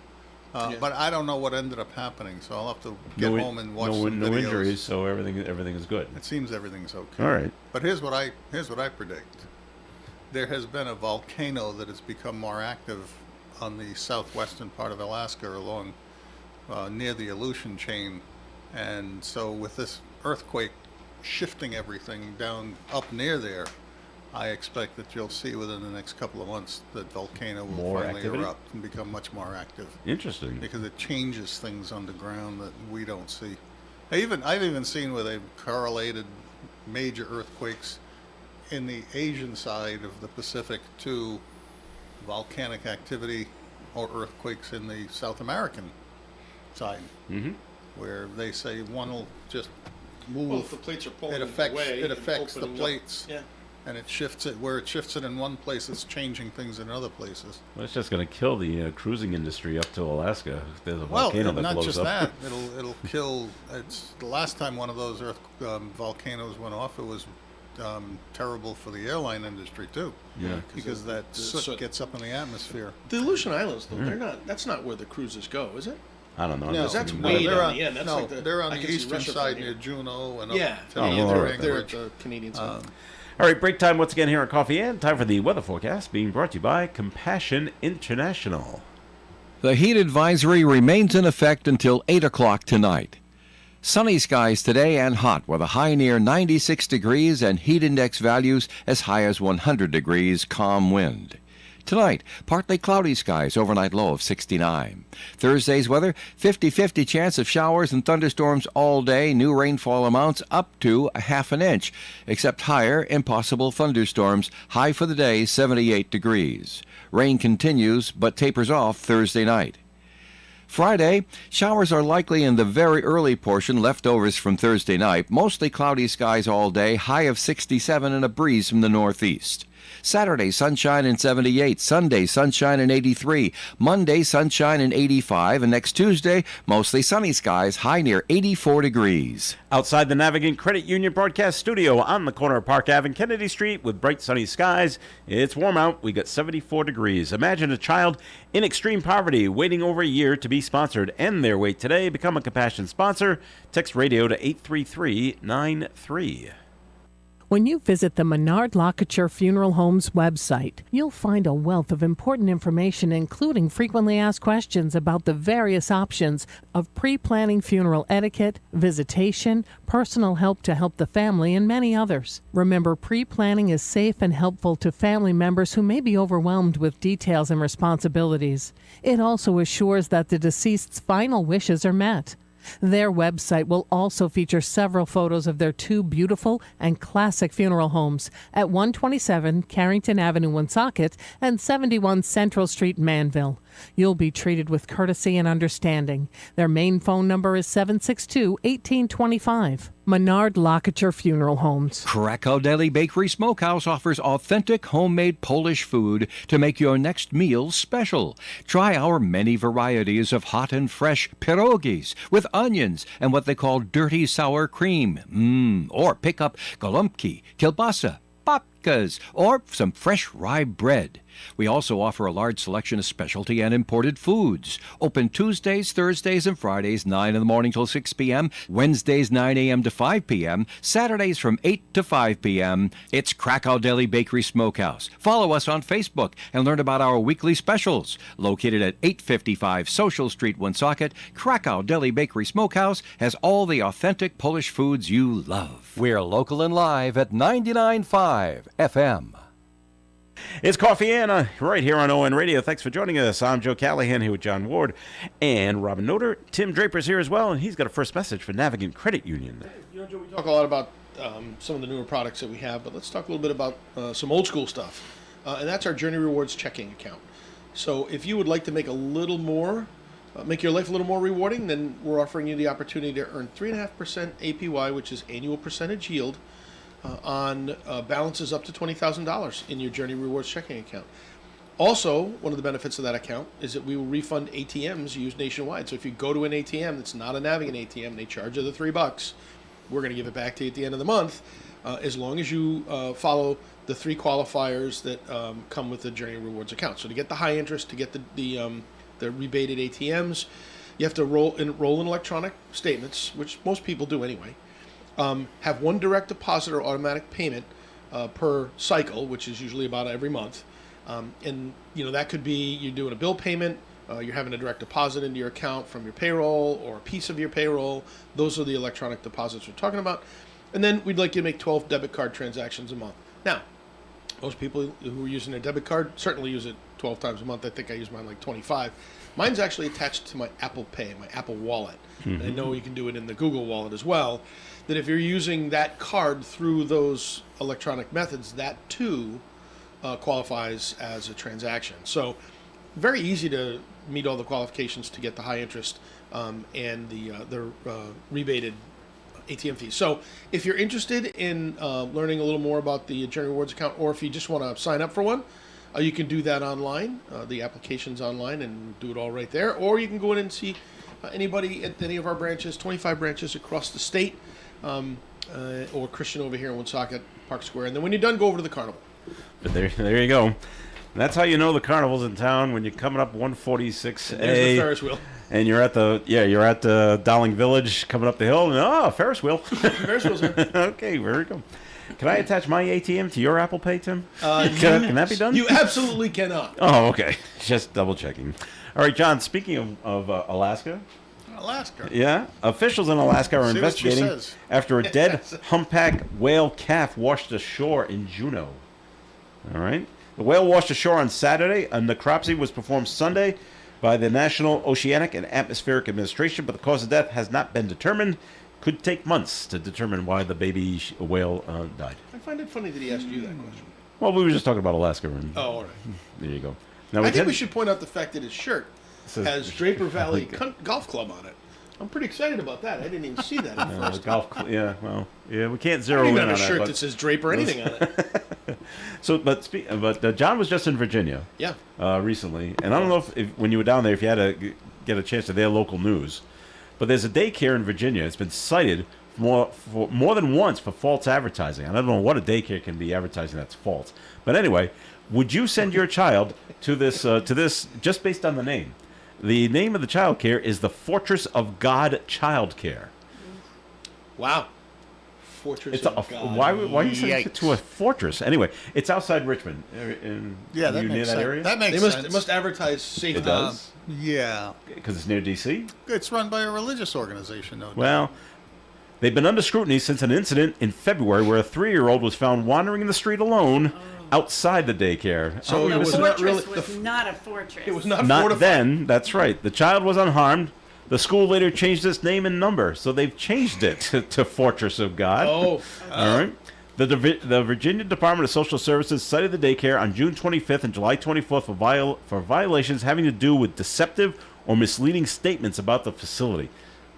Yeah. But I don't know what ended up happening, so I'll have to get No, home and watch no, some no videos. injuries, so everything is good. It seems everything's okay. All right. But here's what I predict. There has been a volcano that has become more active on the southwestern part of Alaska along near the Aleutian chain. And so with this earthquake shifting everything down up near there, I expect that you'll see within the next couple of months that volcano will More finally activity? erupt and become much more active. Interesting. Because it changes things underground that we don't see. I've even seen where they've correlated major earthquakes in the Asian side of the Pacific to volcanic activity or earthquakes in the South American side, where they say one will just move. Well, if the plates are pulling it affects away it and affects the opening up. plates, Yeah. and it shifts it where it shifts it in one place. It's changing things in other places. Well, it's just going to kill the cruising industry up to Alaska if there's a Well, volcano that not blows just up. that. It'll kill. It's the last time one of those volcanoes went off. It was terrible for the airline industry too. Yeah. because that soot gets up in the atmosphere. The Aleutian Islands, though, they're not. That's not where the cruises go, is it? I don't know. No, that's I'm way not- down the end. That's no, like the, they're on I the can see eastern Russia from side here. near Juneau and up Yeah, to Oh, the well, they're, right. they're at Anchorage. the Canadian side. All right, break time once again here on Coffee and time for the weather forecast being brought to you by Compassion International. The heat advisory remains in effect until 8 o'clock tonight. Sunny skies today and hot with a high near 96 degrees and heat index values as high as 100 degrees, calm wind. Tonight, partly cloudy skies, overnight low of 69. Thursday's weather, 50-50 chance of showers and thunderstorms all day, new rainfall amounts up to a half an inch, except higher, impossible thunderstorms, high for the day, 78 degrees. Rain continues but tapers off Thursday night. Friday, showers are likely in the very early portion, leftovers from Thursday night. Mostly cloudy skies all day, high of 67 and a breeze from the northeast. Saturday, sunshine and 78. Sunday, sunshine and 83. Monday, sunshine and 85. And next Tuesday, mostly sunny skies, high near 84 degrees. Outside the Navigant Credit Union broadcast studio on the corner of Park Ave and Kennedy Street with bright sunny skies. It's warm out. We got 74 degrees. Imagine a child in extreme poverty waiting over a year to be sponsored. End their wait today. Become a Compassion sponsor. Text radio to 83393. When you visit the Menard Locature Funeral Home's website, you'll find a wealth of important information, including frequently asked questions about the various options of pre-planning funeral etiquette, visitation, personal help to help the family, and many others. Remember, pre-planning is safe and helpful to family members who may be overwhelmed with details and responsibilities. It also assures that the deceased's final wishes are met. Their website will also feature several photos of their two beautiful and classic funeral homes at 127 Carrington Avenue, Woonsocket, and 71 Central Street, Manville. You'll be treated with courtesy and understanding. Their main phone number is 762-1825. Menard Locature Funeral Homes. Krakow Deli Bakery Smokehouse offers authentic homemade Polish food to make your next meal special. Try our many varieties of hot and fresh pierogies with onions and what they call dirty sour cream. Or pick up golubki, kielbasa, babkas, or some fresh rye bread. We also offer a large selection of specialty and imported foods. Open Tuesdays, Thursdays, and Fridays, 9 in the morning till 6 p.m., Wednesdays, 9 a.m. to 5 p.m., Saturdays from 8 to 5 p.m. It's Krakow Deli Bakery Smokehouse. Follow us on Facebook and learn about our weekly specials. Located at 855 Social Street, Woonsocket, Krakow Deli Bakery Smokehouse has all the authentic Polish foods you love. We're local and live at 99.5 FM. It's Coffee and right here on ON Radio. Thanks for joining us. I'm Joe Callahan here with John Ward and Robin Noter. Tim Draper's here as well, and he's got a first message for Navigant Credit Union. You know, Joe, we talk a lot about some of the newer products that we have, but let's talk a little bit about some old school stuff. And that's our Journey Rewards checking account. So if you would like to make a little more, make your life a little more rewarding, then we're offering you the opportunity to earn 3.5% APY, which is annual percentage yield, on balances up to $20,000 in your Journey Rewards checking account. Also, one of the benefits of that account is that we will refund ATMs used nationwide. So if you go to an ATM that's not a Navigant ATM, they charge you the $3. We're going to give it back to you at the end of the month, as long as you follow the three qualifiers that come with the Journey Rewards account. So to get the high interest, to get the rebated ATMs, you have to roll in electronic statements, which most people do anyway. Have one direct deposit or automatic payment per cycle, which is usually about every month. And you know, that could be you're doing a bill payment, you're having a direct deposit into your account from your payroll or a piece of your payroll. Those are the electronic deposits we're talking about. And then we'd like you to make 12 debit card transactions a month. Now, most people who are using their debit card certainly use it 12 times a month. I think I use mine like 25. Mine's actually attached to my Apple Pay, my Apple Wallet. And I know you can do it in the Google Wallet as well. That if you're using that card through those electronic methods, that too qualifies as a transaction. So very easy to meet all the qualifications to get the high interest and the rebated ATM fees. So if you're interested in learning a little more about the Journey Rewards account, or if you just want to sign up for one, you can do that online. The application's online and do it all right there. Or you can go in and see anybody at any of our branches, 25 branches across the state, or Christian over here in Woonsocket Park Square. And then when you're done, go over to the carnival. But there you go. And that's how you know the carnival's in town, when you're coming up 146A. And there's the Ferris wheel. And you're at the Dowling Village coming up the hill, and Ferris wheel. Ferris wheel's there. Okay, there we go. Can I attach my ATM to your Apple Pay, Tim? Can that be done? You absolutely cannot. Oh, okay. Just double checking. All right, John, speaking of Alaska. Alaska. Yeah. Officials in Alaska are See what she investigating says. after a dead humpback whale calf washed ashore in Juneau. All right. The whale washed ashore on Saturday. A necropsy was performed Sunday by the National Oceanic and Atmospheric Administration, but the cause of death has not been determined. Could take months to determine why the baby whale died. I find it funny that he asked you that question. Well, we were just talking about Alaska. And all right. There you go. Now I think we should point out the fact that his shirt has Draper Valley Golf Club on it. I'm pretty excited about that. I didn't even see that at first. We can't zero I don't in even on have a shirt that. that says Draper or anything on it. So, but John was just in Virginia. Yeah. Recently, and I don't know if when you were down there, if you had to get a chance to their local news, but there's a daycare in Virginia. It's been cited for more than once for false advertising. I don't know what a daycare can be advertising that's false. But anyway, would you send your child to this just based on the name? The name of the child care is the Fortress of God Child Care. Wow. Fortress of God. Why are you sending it to a fortress? Anyway, it's outside Richmond. Yeah, that you near makes that sense. area? That makes sense. It must advertise safety. It does? Yeah. Because it's near D.C.? It's run by a religious organization, no doubt. Well, they've been under scrutiny since an incident in February where a 3-year-old was found wandering in the street alone outside the daycare. So The it was fortress not really was not a fortress. It was not Not fortified. then. That's right. The child was unharmed. The school later changed its name and number, so they've changed it to Fortress of God. Oh. All right. The Virginia Department of Social Services cited the daycare on June 25th and July 24th for violations having to do with deceptive or misleading statements about the facility.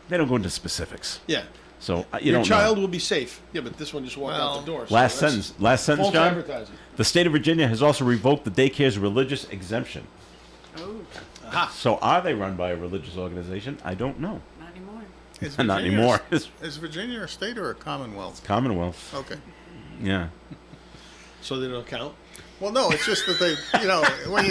They don't go into specifics. Yeah. So Your child will be safe. Yeah, but this one just walked out the door. So Last that's sentence, false John. advertising. The state of Virginia has also revoked the daycare's religious exemption. Oh, Aha. So are they run by a religious organization? I don't know. not anymore. Is Not Virginia anymore. Is Virginia a state or a commonwealth? Commonwealth. Okay. Yeah. So they don't count? Well, no, it's just that they, when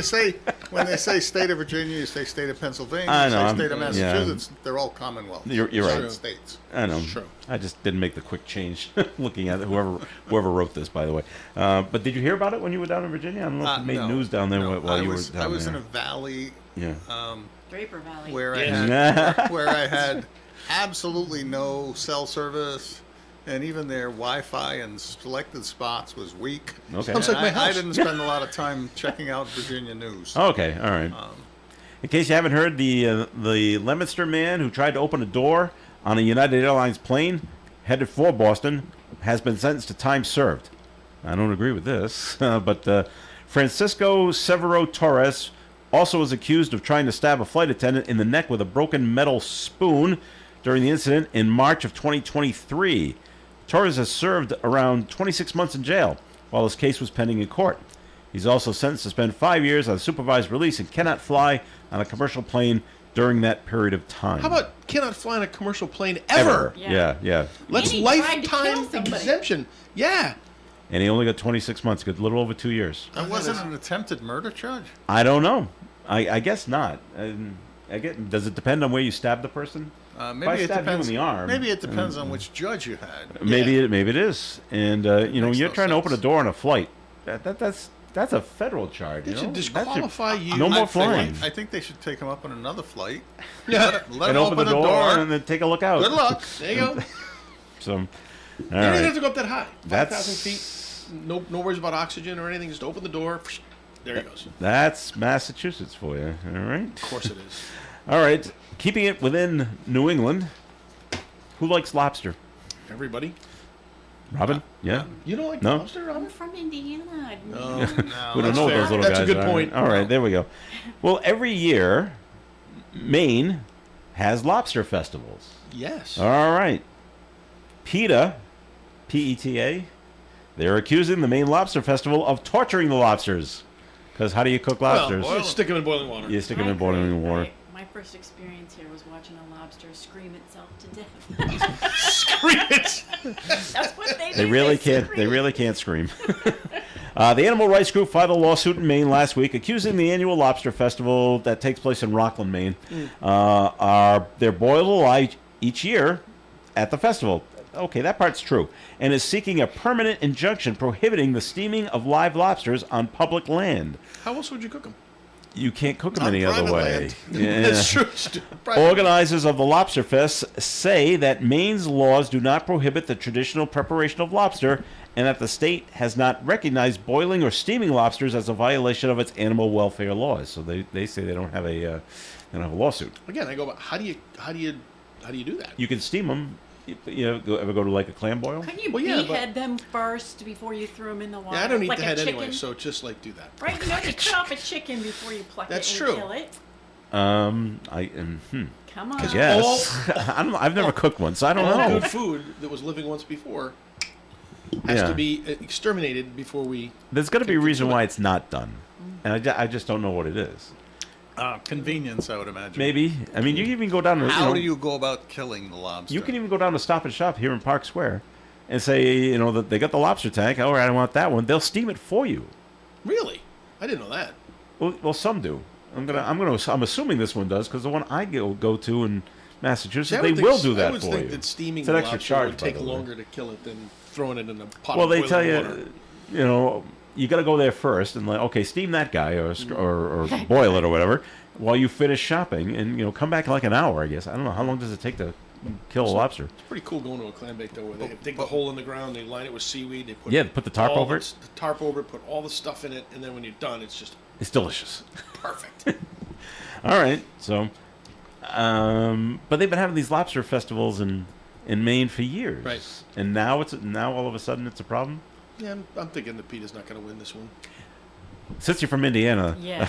they say state of Virginia, you say state of Pennsylvania, I you know, say state of yeah. Massachusetts, they're all commonwealths. You're right. Not states. I know. True. I just didn't make the quick change looking at it. Whoever wrote this, by the way. But did you hear about it when you were down in Virginia? I don't know if it made No. news down there No, while you were down there. I was in a valley Yeah. Draper Valley. where Yes. where I had absolutely no cell service, and even their Wi-Fi in selected spots was weak. Okay. Sounds And like my I house. didn't spend a lot of time checking out Virginia news. Okay. All right. In case you haven't heard, the Leominster man who tried to open a door on a United Airlines plane headed for Boston has been sentenced to time served. I don't agree with this, but Francisco Severo Torres also was accused of trying to stab a flight attendant in the neck with a broken metal spoon during the incident in March of 2023. Torres has served around 26 months in jail while his case was pending in court. He's also sentenced to spend 5 years on supervised release and cannot fly on a commercial plane during that period of time. How about cannot fly on a commercial plane ever? Yeah. Let's And he tried to kill lifetime somebody. exemption. Yeah. And he only got 26 months, got a little over 2 years. That wasn't an attempted murder charge? I don't know. I guess not. Does it depend on where you stab the person? Maybe If I it stab depends. you in the arm, Maybe it depends on which judge you had. maybe it is. And when makes you're no trying to open a sense. door on a flight, that's a federal charge. They you should know? disqualify you. No more I flying. think they should take him up on another flight. Yeah. Let And him open the door and then take a look out. Good luck. There you go. So, You don't even right. have to go up that high. 5,000 That's- feet. No worries about oxygen or anything. Just open the door. There he goes. That's Massachusetts for you. All right. Of course it is. All right. Keeping it within New England, who likes lobster? Everybody. Robin? Yeah? You don't like No? lobster, I'm Robin? from Indiana. No. We don't know that's what fair. those little That's guys a good are. point. All right, there we go. Well, every year, Maine has lobster festivals. Yes. All right. PETA, P-E-T-A, they're accusing the Maine Lobster Festival of torturing the lobsters. Because how do you cook lobsters? Well, stick them in boiling water. You stick them in boiling water. My first experience here was watching a lobster scream itself to death. Scream it. That's what they do. They really can't. scream. They really can't scream. The Animal Rights Group filed a lawsuit in Maine last week, accusing the annual lobster festival that takes place in Rockland, Maine. They're boiled alive each year at the festival. Okay, that part's true, and is seeking a permanent injunction prohibiting the steaming of live lobsters on public land. How else would you cook them? You can't cook them On any other private way. land. Yeah. That's true. Private. Organizers of the Lobster Fest say that Maine's laws do not prohibit the traditional preparation of lobster, and that the state has not recognized boiling or steaming lobsters as a violation of its animal welfare laws. So they say they don't have a lawsuit. Again, I go. How do you do that? You can steam them. Ever go to like a clam boil? Couldn't you Well, yeah, behead them first before you threw them in the water? Yeah, I don't eat like the a head chicken? anyway, so just like do that. Right, you know, you cut off a chicken before you pluck That's it true. and kill it. Come on. Come on. Yes. I've never cooked one, so I don't All know. good food that was living once before has Yeah. to be exterminated before we. There's got to be a Can reason do it. why it's not done, and I just don't know what it is. Convenience, I would imagine. Maybe. I mean, you can even go down to How do you go about killing the lobster? You can even go down to Stop and Shop here in Park Square, and say, that they got the lobster tank. All right, I want that one. They'll steam it for you. Really, I didn't know that. Well, some do. I'm assuming this one does because the one I go to in Massachusetts, See, I they would think- will do that I would for think you. that steaming It's an the extra lobster charge, would by take the way. longer to kill it than throwing it in a pot. Well, of they boiling tell water. you, you got to go there first and okay, steam that guy or boil it or whatever while you finish shopping, and come back in like an hour. I guess I don't know how long does it take to kill a lobster. It's pretty cool going to a clam bake though, where they dig the hole in the ground, they line it with seaweed, they put Put the tarp all over the it. tarp over it, put all the stuff in it, and then when you're done, it's just It's delicious. perfect. All right, so, but they've been having these lobster festivals in Maine for years, Right. And now all of a sudden it's a problem. Yeah, I'm thinking that Peter's not going to win this one. Since you're from Indiana, Yeah.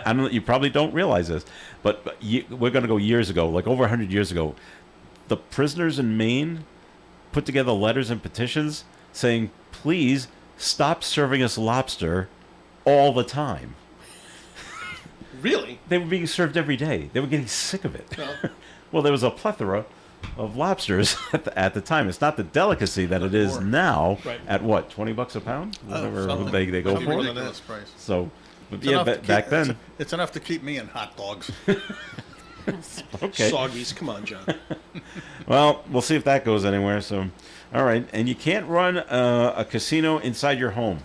I don't. You probably don't realize this, but we're going to go years ago, like over 100 years ago. The prisoners in Maine put together letters and petitions saying, "Please stop serving us lobster all the time." Really? They were being served every day. They were getting sick of it. No. Well, there was a plethora of lobsters at the time. It's not the delicacy that it is now. Right. At what, $20 a pound? Whatever something- they go something for. ridiculous price. So, but It's yeah, enough to back keep- then. It's enough to keep me in hot dogs. Okay. Soggies, come on, John. Well, we'll see if that goes anywhere. So, all right, and you can't run a casino inside your home.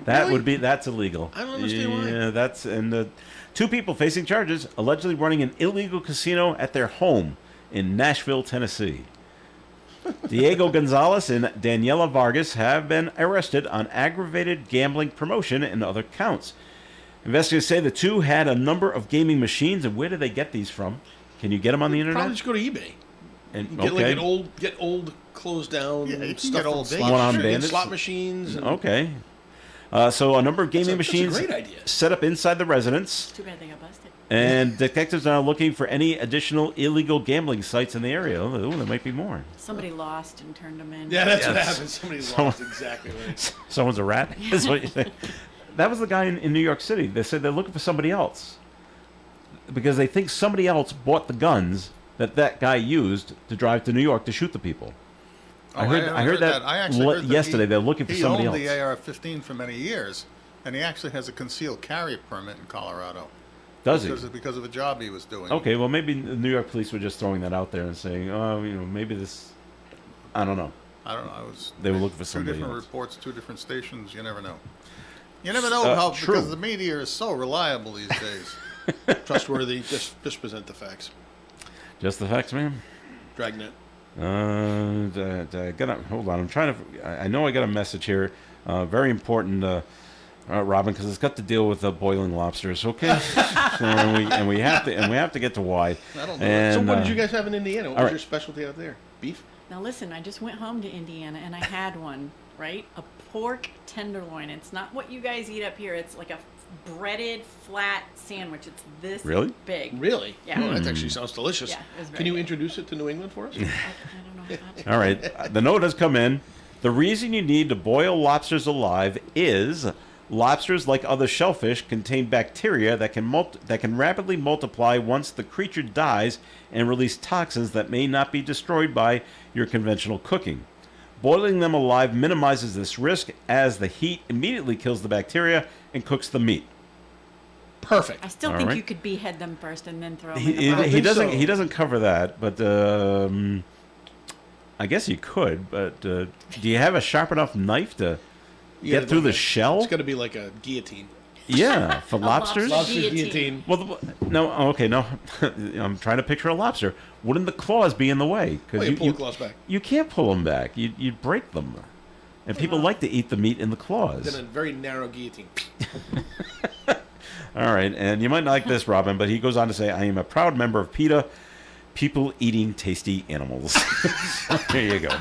That Really? that's illegal. I don't understand why. Yeah, that's two people facing charges allegedly running an illegal casino at their home in Nashville, Tennessee. Diego Gonzalez and Daniela Vargas have been arrested on aggravated gambling promotion and other counts. Investigators say the two had a number of gaming machines, and where did they get these from? Can you get them on the internet? Probably just go to eBay. And, Get like get old closed down Yeah, you can stuff get from old Vegas. slot One-armed Sure, get bandits? slot machines. And Okay. So a number of gaming That's a machines great idea. set up inside the residence, Too bad they got busted. and detectives are now looking for any additional illegal gambling sites in the area. Oh, there might be more. Somebody lost and turned them in. Yeah, that's what Yes. happens. Somebody lost exactly right. Someone's a rat? Is what you're saying. That was the guy in New York City. They said they're looking for somebody else because they think somebody else bought the guns that guy used to drive to New York to shoot the people. I heard that I actually heard that yesterday. They're looking for somebody else. He owned the AR-15 for many years, and he actually has a concealed carry permit in Colorado. Does he? Because of a job he was doing. Okay, well, maybe the New York police were just throwing that out there and saying, oh, maybe this. I don't know. I don't know. They were looking for two somebody different else. reports, two different stations. You never know. You never know how true. because the media is so reliable these days. Trustworthy. Just present the facts. Just the facts, man. Dragnet. Hold on. I'm trying to. I know I got a message here. Very important, Robin, because it's got to deal with boiling lobsters. Okay, so, and we have to get to why. That'll do And, So what did you guys have in Indiana? What all was right. your specialty out there? Beef? Now listen, I just went home to Indiana and I had one, right? A pork tenderloin. It's not what you guys eat up here. It's like a breaded flat sandwich. It's this Really? big. Really? Yeah. Oh, that actually sounds delicious. Yeah, it was very Can you good. introduce it to New England for us? I don't know how to. All right. The note has come in. The reason you need to boil lobsters alive is lobsters, like other shellfish, contain bacteria that can rapidly multiply once the creature dies and release toxins that may not be destroyed by your conventional cooking. Boiling them alive minimizes this risk as the heat immediately kills the bacteria and cooks the meat. Perfect. I still All think right. you could behead them first and then throw them He, in the he, pot. he doesn't. so. He doesn't cover that, but I guess you could. But do you have a sharp enough knife to Yeah, get through the it's shell? It's got to be like a guillotine. Yeah, for lobsters. lobster. Lobster Guillotine. guillotine. Well, no. Okay, no. I'm trying to picture a lobster. Wouldn't the claws be in the way? Oh, you pull the claws back. You can't pull them back. You'd break them. And people like to eat the meat in the claws. Then a very narrow guillotine. All right, and you might not like this, Robin, but he goes on to say, I am a proud member of PETA, people eating tasty animals. There you go.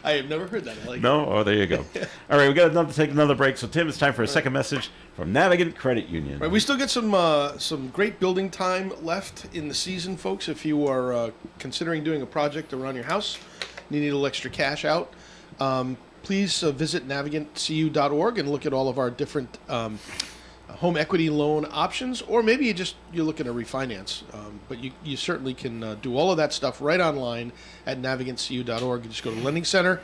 I have never heard that. I like it. No? Oh, there you go. All right, we got to take another break. So, Tim, it's time for a second message from Navigant Credit Union. Right, we still get some great building time left in the season, folks. If you are considering doing a project around your house, and you need a little extra cash out, please visit navigantcu.org and look at all of our different home equity loan options, or maybe you're looking to refinance. But you certainly can do all of that stuff right online at navigantcu.org. You just go to the Lending Center,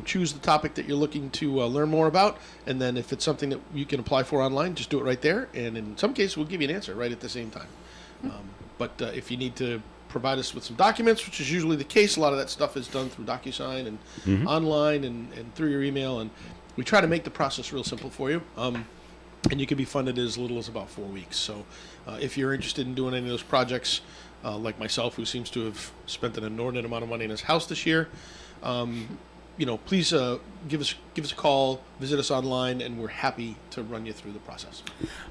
choose the topic that you're looking to learn more about, and then if it's something that you can apply for online, just do it right there. And in some cases, we'll give you an answer right at the same time. But if you need to provide us with some documents, which is usually the case, a lot of that stuff is done through DocuSign and online and through your email, and we try to make the process real simple for you. And you can be funded as little as about 4 weeks. So if you're interested in doing any of those projects, like myself, who seems to have spent an inordinate amount of money in his house this year, please give us a call, visit us online, and we're happy to run you through the process.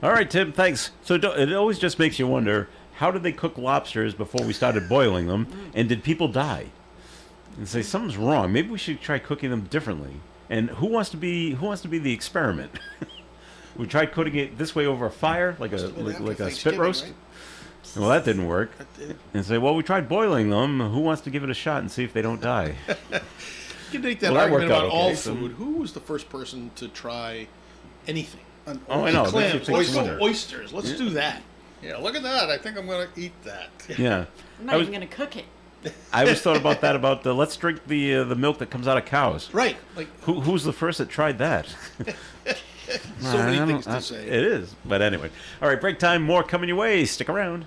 All right, Tim, thanks. So it always just makes you wonder, how did they cook lobsters before we started boiling them, and did people die? And say, something's wrong. Maybe we should try cooking them differently. And who wants to be the experiment? We tried cooking it this way over a fire, like a spit roast. Right? Well, that didn't work. That did. And say, well, we tried boiling them. Who wants to give it a shot and see if they don't die? You can make that Well, that argument worked out about all okay, so- food. Who was the first person to try anything? Oh, I know. Clams, That's a big oysters. Let's do that. Yeah, look at that. I think I'm going to eat that. Yeah. I'm not even going to cook it. I always thought about that. Let's drink the milk that comes out of cows. Right. Like Who's the first that tried that? so many I things don't- to say. It is. But anyway. All right, break time. More coming your way. Stick around.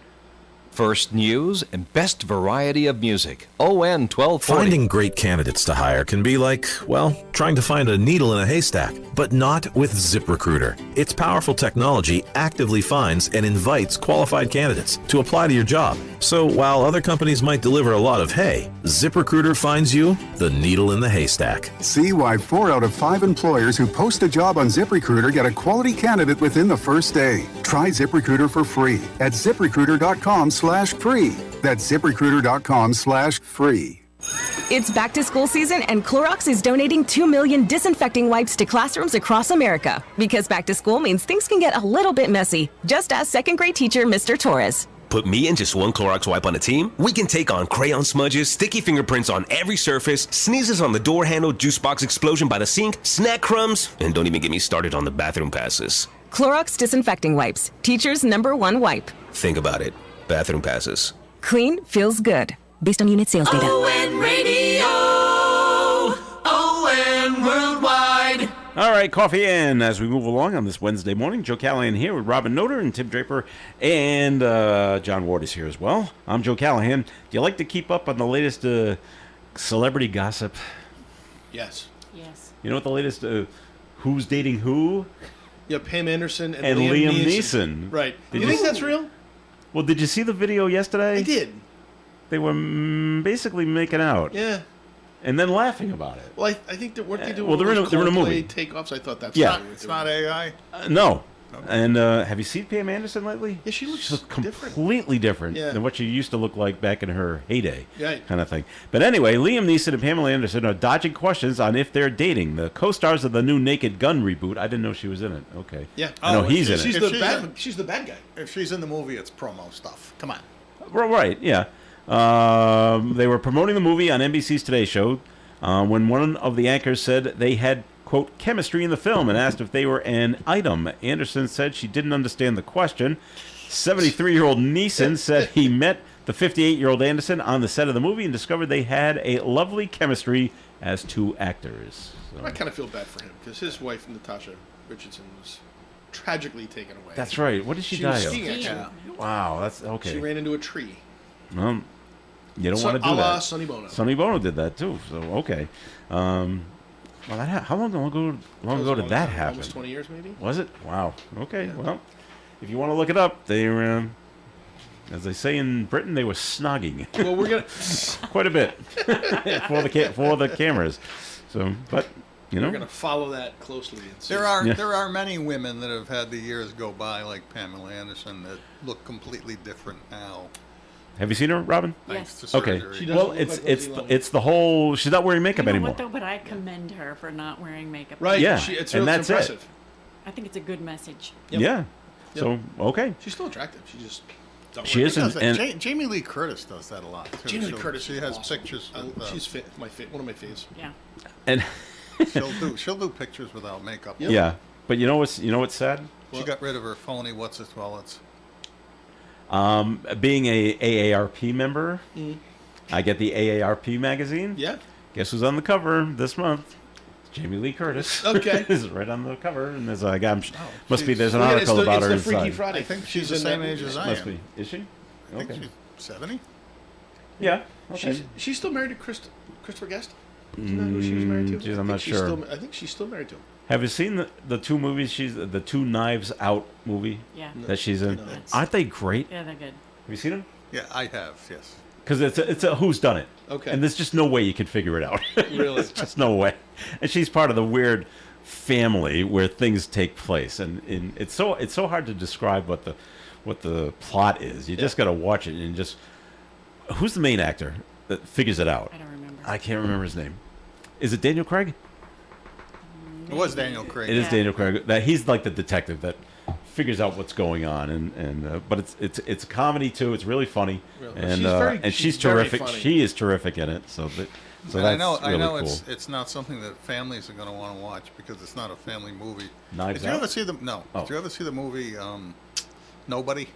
First news and best variety of music. ON 1240. Finding great candidates to hire can be like, well, trying to find a needle in a haystack, but not with ZipRecruiter. Its powerful technology actively finds and invites qualified candidates to apply to your job. So while other companies might deliver a lot of hay, ZipRecruiter finds you the needle in the haystack. See why 4 out of 5 employers who post a job on ZipRecruiter get a quality candidate within the first day. Try ZipRecruiter for free at ZipRecruiter.com/free. That's ZipRecruiter.com/free. It's back to school season, and Clorox is donating 2 million disinfecting wipes to classrooms across America. Because back to school means things can get a little bit messy. Just ask second grade teacher Mr. Torres. Put me and just one Clorox wipe on a team, we can take on crayon smudges, sticky fingerprints on every surface, sneezes on the door handle, juice box explosion by the sink, snack crumbs, and don't even get me started on the bathroom passes. Clorox disinfecting wipes, teacher's #1 wipe. Think about it. Bathroom passes. Clean feels good. Based on unit sales data. ON Radio. ON Worldwide. All right, coffee in as we move along on this Wednesday morning. Joe Callahan here with Robin Noter and Tim Draper, and John Ward is here as well. I'm Joe Callahan. Do you like to keep up on the latest celebrity gossip? Yes. Yes. You know what the latest who's dating who? Yeah, Pam Anderson and And Liam Liam Neeson. Right. Did You you think that's real? Well, did you see the video yesterday? I did. they were basically making out. Yeah. And then laughing about it. Well, I think that weren't they doing Well, they're in a movie. takeoffs? I thought that's Yeah. what they were It's doing. not AI. No. And have you seen Pam Anderson lately? Yeah, she looks different. Completely different Yeah. than what she used to look like back in her heyday, Right. kind of thing. But anyway, Liam Neeson and Pamela Anderson are dodging questions on if they're dating. The co-stars of the new Naked Gun reboot. I didn't know she was in it. Okay. Yeah. I know he's in She's it. she's the bad guy. If she's in the movie, it's promo stuff. Come on. Right, yeah. They were promoting the movie on NBC's Today Show when one of the anchors said they had, quote, chemistry in the film and asked if they were an item. Anderson said she didn't understand the question. 73-year-old Neeson said he met the 58-year-old Anderson on the set of the movie and discovered they had a lovely chemistry as two actors. So. I kind of feel bad for him because his wife, Natasha Richardson, was tragically taken away. That's right. What did she die was of? skiing, actually. Wow, that's okay. She ran into a tree. Well, you don't want to a do la that. Sonny Bono. Sonny Bono did that too. So okay. Well, how long ago did that happen? Almost 20 years, maybe. Was it? Wow. Okay. Yeah. Well, if you want to look it up, they were, as they say in Britain, they were snogging. Well, we're gonna quite a bit for the cameras. So, but you know, we're gonna follow that closely. And see. There are many women that have had the years go by, like Pamela Anderson, that look completely different now. Have you seen her, Robin? Yes. Thanks to Okay. surgery. Well, it's the whole. She's not wearing makeup You know anymore. what, though? But I commend her for not wearing makeup. Right. Yeah. It's and really that's impressive. it. I think it's a good message. Yep. Yeah. So okay. She's still attractive. She just don't She wear is, makeup. and Jamie Lee Curtis does that a lot too. Jamie Lee Curtis. She is has awesome. pictures. She's one of my faves. Yeah. and She'll do pictures without makeup. yeah. But you know what's sad? She got rid of her phony what's its wallets. Being a AARP member, I get the AARP magazine. Yeah. Guess who's on the cover this month? Jamie Lee Curtis. Okay. Is right on the cover, and there's there's an Look at it, article about her it's the Freaky inside. Friday. I think she's in the same that age movie. as I Must am. be. Is she? I think Okay. she's 70. Yeah. Okay. She's still married to Christopher Guest. Isn't that who she was married to? Geez, I I'm think not she's sure. Still, I think she's still married to him. Have you seen the two movies? The Two Knives Out movie. Yeah. That she's in. No. Aren't they great? Yeah, they're good. Have you seen them? Yeah, I have. Yes. Because it's a who's done it. Okay. And there's just no way you can figure it out. Really? There's just no way. And she's part of the weird family where things take place, and it's so hard to describe what the plot is. You just got to watch it and just. Who's the main actor that figures it out? I don't remember. I can't remember his name. Is it Daniel Craig? It was Daniel Craig. It is Yeah. Daniel Craig. That he's like the detective that figures out what's going on, and but it's a comedy too. It's really funny, Really? and she's she's very terrific. funny. She is terrific in it. So And that's I know really cool. it's not something that families are going to want to watch because it's not a family movie. Knives Did you Out? ever see the no? Oh. Did you ever see the movie Nobody?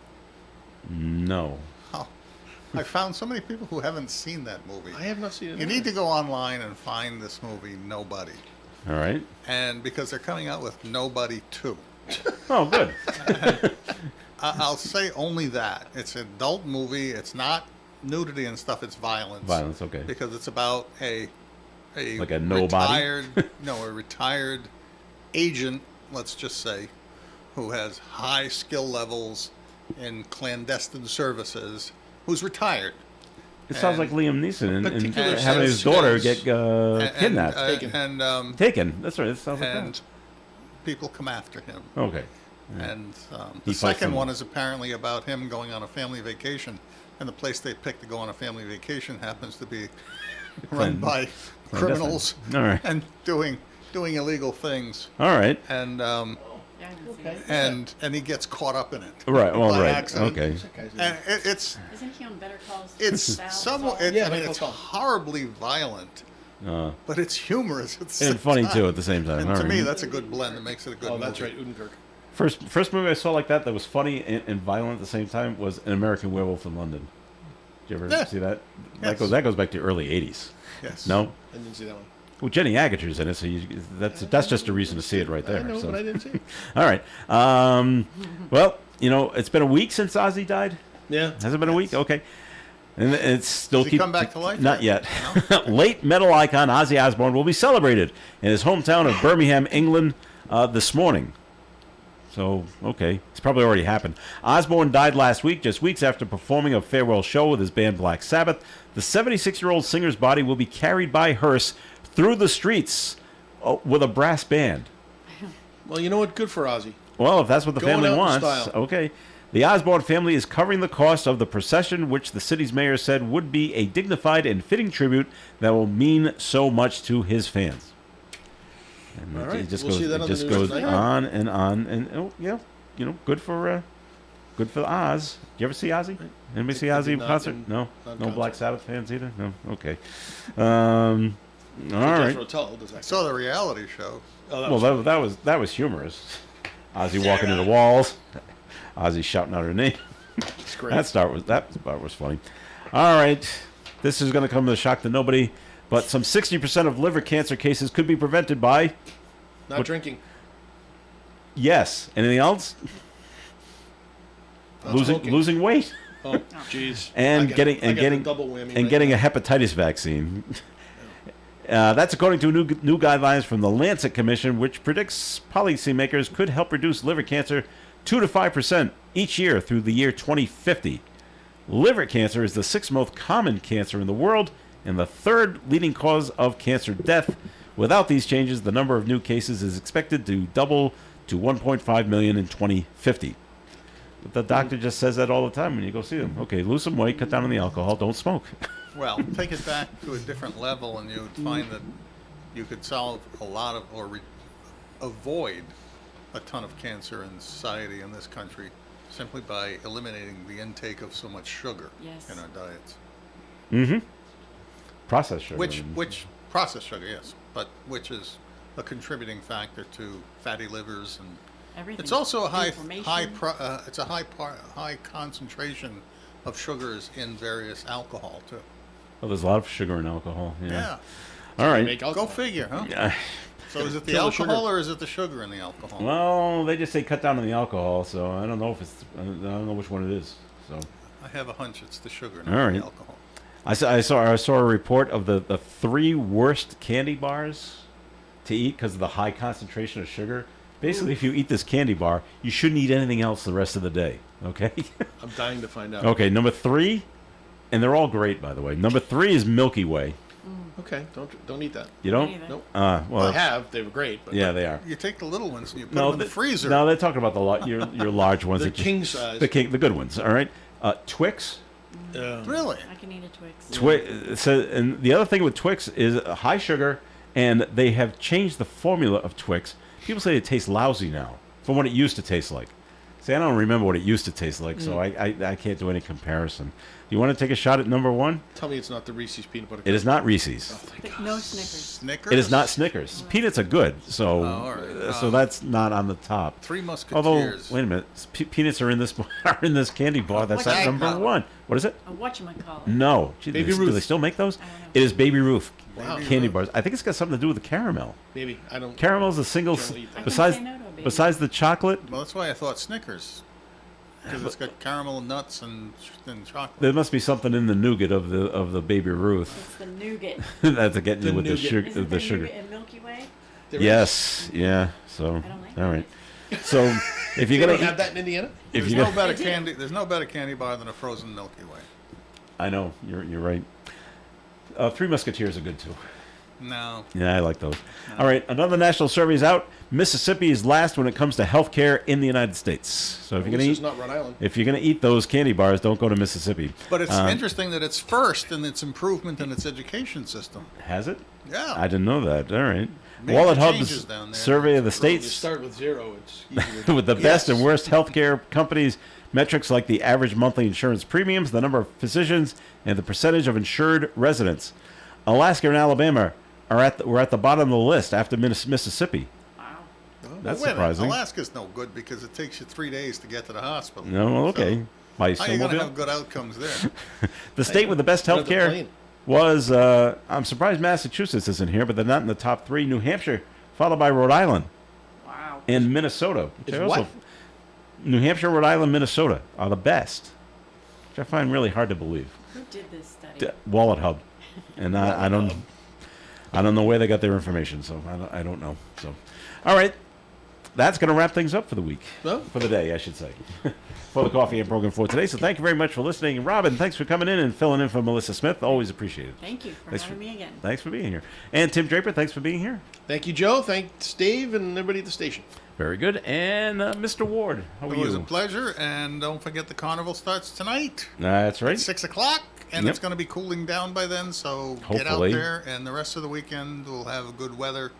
No. Oh, I found so many people who haven't seen that movie. I have not seen it. You need to go online and find this movie Nobody, All right. and because they're coming out with Nobody 2. Oh, good. I'll say only that it's an adult movie. It's not nudity and stuff. It's violence. Violence. Okay. Because it's about a Like a nobody? a retired agent, let's just say, who has high skill levels in clandestine services, who's retired. It sounds like Liam Neeson and particular having his set of daughter skills. get kidnapped. Taken. Taken. That's right. It sounds like And people come after him. that. Okay. And He the fights second them. one is apparently about him going on a family vacation, and the place they picked to go on a family vacation happens to be run by criminals All right. and doing illegal things. All right. And Yeah, I haven't seen it. and he gets caught up in it. Right. Well, by right. accident. Okay. And it's Isn't he on Better Calls? somewhat. Yeah, I mean, Better it's Call. horribly violent, but it's humorous. At the same And funny time. too at the same time. And All to right. me, that's a good blend that makes it a good Oh, movie. that's right, Udenkirk. First movie I saw like that was funny and violent at the same time was An American Werewolf in London. Did you ever Yeah. see that? Yes. That goes back to early '80s. Yes. No. I didn't see that one. Well, Jenny Agutter's in it, so that's just a reason to see it right there. I know, so. but I didn't see it. All right. Well, it's been a week since Ozzy died. Yeah. Has it been a week? Okay. And it's still Does he come back to life Not yet? yet. Late metal icon Ozzy Osbourne will be celebrated in his hometown of Birmingham, England, this morning. So, okay. It's probably already happened. Osbourne died last week, just weeks after performing a farewell show with his band Black Sabbath. The 76-year-old singer's body will be carried by hearse through the streets with a brass band. Well, you know what? Good for Ozzy. Well, if that's what the Going family out in wants, style. okay. The Osborne family is covering the cost of the procession, which the city's mayor said would be a dignified and fitting tribute that will mean so much to his fans. And All right. it just We'll see that goes, on it the just news goes tonight. on, and yeah, you know, good for Oz. Did you ever see Ozzy? Anybody see Ozzy in not concert? in- No, not no concert. Black Sabbath fans either. No, okay. All right. Rotel does I that. saw the reality show. Oh, Well, that was humorous. Ozzy walking into walls. Ozzy shouting out her name. It's great. That part was funny. All right, this is going to come as a shock to nobody, but some 60% of liver cancer cases could be prevented by Not drinking. yes. Anything else? Not smoking. Losing weight Oh, jeez. and I get the double whammy right getting now. a hepatitis vaccine. That's according to new guidelines from the Lancet Commission, which predicts policymakers could help reduce liver cancer 2 to 5% each year through the year 2050. Liver cancer is the sixth most common cancer in the world and the third leading cause of cancer death. Without these changes, the number of new cases is expected to double to 1.5 million in 2050. But the doctor just says that all the time when you go see them. Okay, lose some weight, cut down on the alcohol, don't smoke. Well, take it back to a different level, and you would find that you could solve a lot of, or avoid a ton of cancer in society in this country simply by eliminating the intake of so much sugar Yes. in our diets. Mm-hmm. Processed sugar. Which processed sugar, yes, but which is a contributing factor to fatty livers, and Everything. it's also a Inflammation. high concentration of sugars in various alcohol too. Oh, there's a lot of sugar in alcohol. Yeah. Yeah. All right. Make Go alcohol. figure, huh? Yeah. So is it the Kill the sugar. alcohol or is it the sugar in the alcohol? Well, they just say cut down on the alcohol, so I don't know if it's. I don't know which one it is. So I have a hunch it's the sugar, All not right. the alcohol. I saw a report of the 3 worst candy bars to eat because of the high concentration of sugar. Basically, if you eat this candy bar, you shouldn't eat anything else the rest of the day. Okay. I'm dying to find out. Okay. Number 3, and they're all great, by the way. Number 3 is Milky Way. Okay, don't eat that. You don't? Me neither. Nope. Well, Well, I have. They were great. But yeah, they are. You take the little ones and you put No, them in the freezer. No, they're talking about your large ones. The that just- king size. The good ones. All right. Twix. Really? I can eat a Twix. Twix. So, and the other thing with Twix is high sugar, and they have changed the formula of Twix. People say it tastes lousy now from what it used to taste like. See, I don't remember what it used to taste like, so I can't do any comparison. You want to take a shot at number 1? Tell me it's not the Reese's peanut butter. It is not Reese's. No Snickers. Snickers? It is not Snickers. Peanuts are good, so all right. so that's not on the top. Three Musketeers. Although, wait a minute, peanuts are in this candy bar. That's What's not that number called? 1. What is it? Whatchamacallit. No. Gee, Baby do Ruth. they still make those? I don't know. It is Baby Ruth Wow. candy bars. I think it's got something to do with the caramel. Maybe I don't. Caramel's a single. Generally eat that. Besides, I can say no to a Baby besides the chocolate, Well, that's why I thought Snickers. Because it's got caramel and nuts and chocolate. there must be something in the nougat of the Baby Ruth It's the nougat. that's getting you The with the nougat. sugar. Isn't The there sugar. nougat in Milky Way? There is. Yes. Yeah. So. I don't like All right. nougat. So if They you're don't gonna have eat, that in Indiana. if There's you're no gonna, better They do. candy. There's no better candy bar than a frozen Milky Way. I know you're right. Three Musketeers are good too. No. Yeah, I like those. All right, another national survey is out. Mississippi is last when it comes to health care in the United States. So if At you're least gonna it's eat, not Rhode Island. if you're gonna eat those candy bars, don't go to Mississippi. But it's interesting that it's first in its improvement in its education system. Has it? Yeah. I didn't know that. All right. Major Wallet changes Hub's down there. survey of the When you states start with 0. It's easy to with the best Yes. and worst healthcare companies metrics like the average monthly insurance premiums, the number of physicians, and the percentage of insured residents. Alaska and Alabama were at the bottom of the list after Mississippi. Wow. That's Wait a minute, surprising. Alaska's no good because it takes you 3 days to get to the hospital. No, well, okay. So By how are you going to snowmobile? have good outcomes there? The state with the best Get on health the care plane. was, I'm surprised Massachusetts isn't here, but they're not in the top 3. New Hampshire, followed by Rhode Island Wow. and Minnesota. Which Is I what? New Hampshire, Rhode Island, Minnesota are the best, which I find really hard to believe. Who did this study? Wallet Hub, and I don't know where they got their information, so I don't know. So, all right, that's going to wrap things up for the week. Well. For the day, I should say. For the coffee and program for today. So thank you very much for listening. Robin, thanks for coming in and filling in for Melissa Smith. Always appreciated. Thank you for having me again. Thanks for being here. And Tim Draper, thanks for being here. Thank you, Joe. Thanks, Dave, and everybody at the station. Very good. And Mr. Ward, how are It was a you? pleasure, and don't forget the carnival starts tonight. That's right. At 6 o'clock, and Yep. it's going to be cooling down by then, so get out Hopefully. there, and the rest of the weekend we'll have good weather.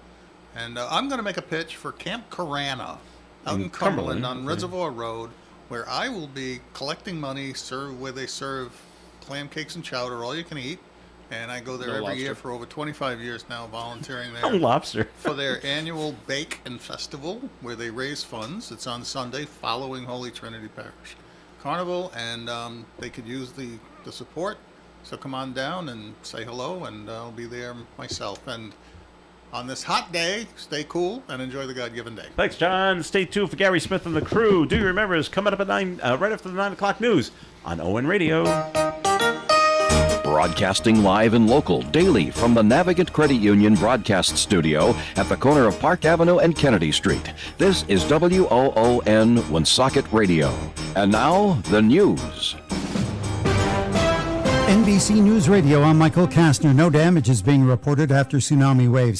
And I'm going to make a pitch for Camp Carana out in Cumberland on okay. Reservoir Road, where I will be collecting money where they serve clam cakes and chowder, all you can eat. And I go there No every lobster. year for over 25 years now, volunteering No there. lobster. For their annual Bake and Festival, where they raise funds. It's on Sunday following Holy Trinity Parish Carnival, and they could use the support. So come on down and say hello, and I'll be there myself. And on this hot day, stay cool and enjoy the God-given day. Thanks, John. Stay tuned for Gary Smith and the crew. Do you remember is coming up at 9, right after the 9 o'clock news on ON Radio. Broadcasting live and local daily from the Navigant Credit Union broadcast studio at the corner of Park Avenue and Kennedy Street. This is WOON Woonsocket Radio. And now, the news. NBC News Radio, I'm Michael Kastner. No damage is being reported after tsunami waves hit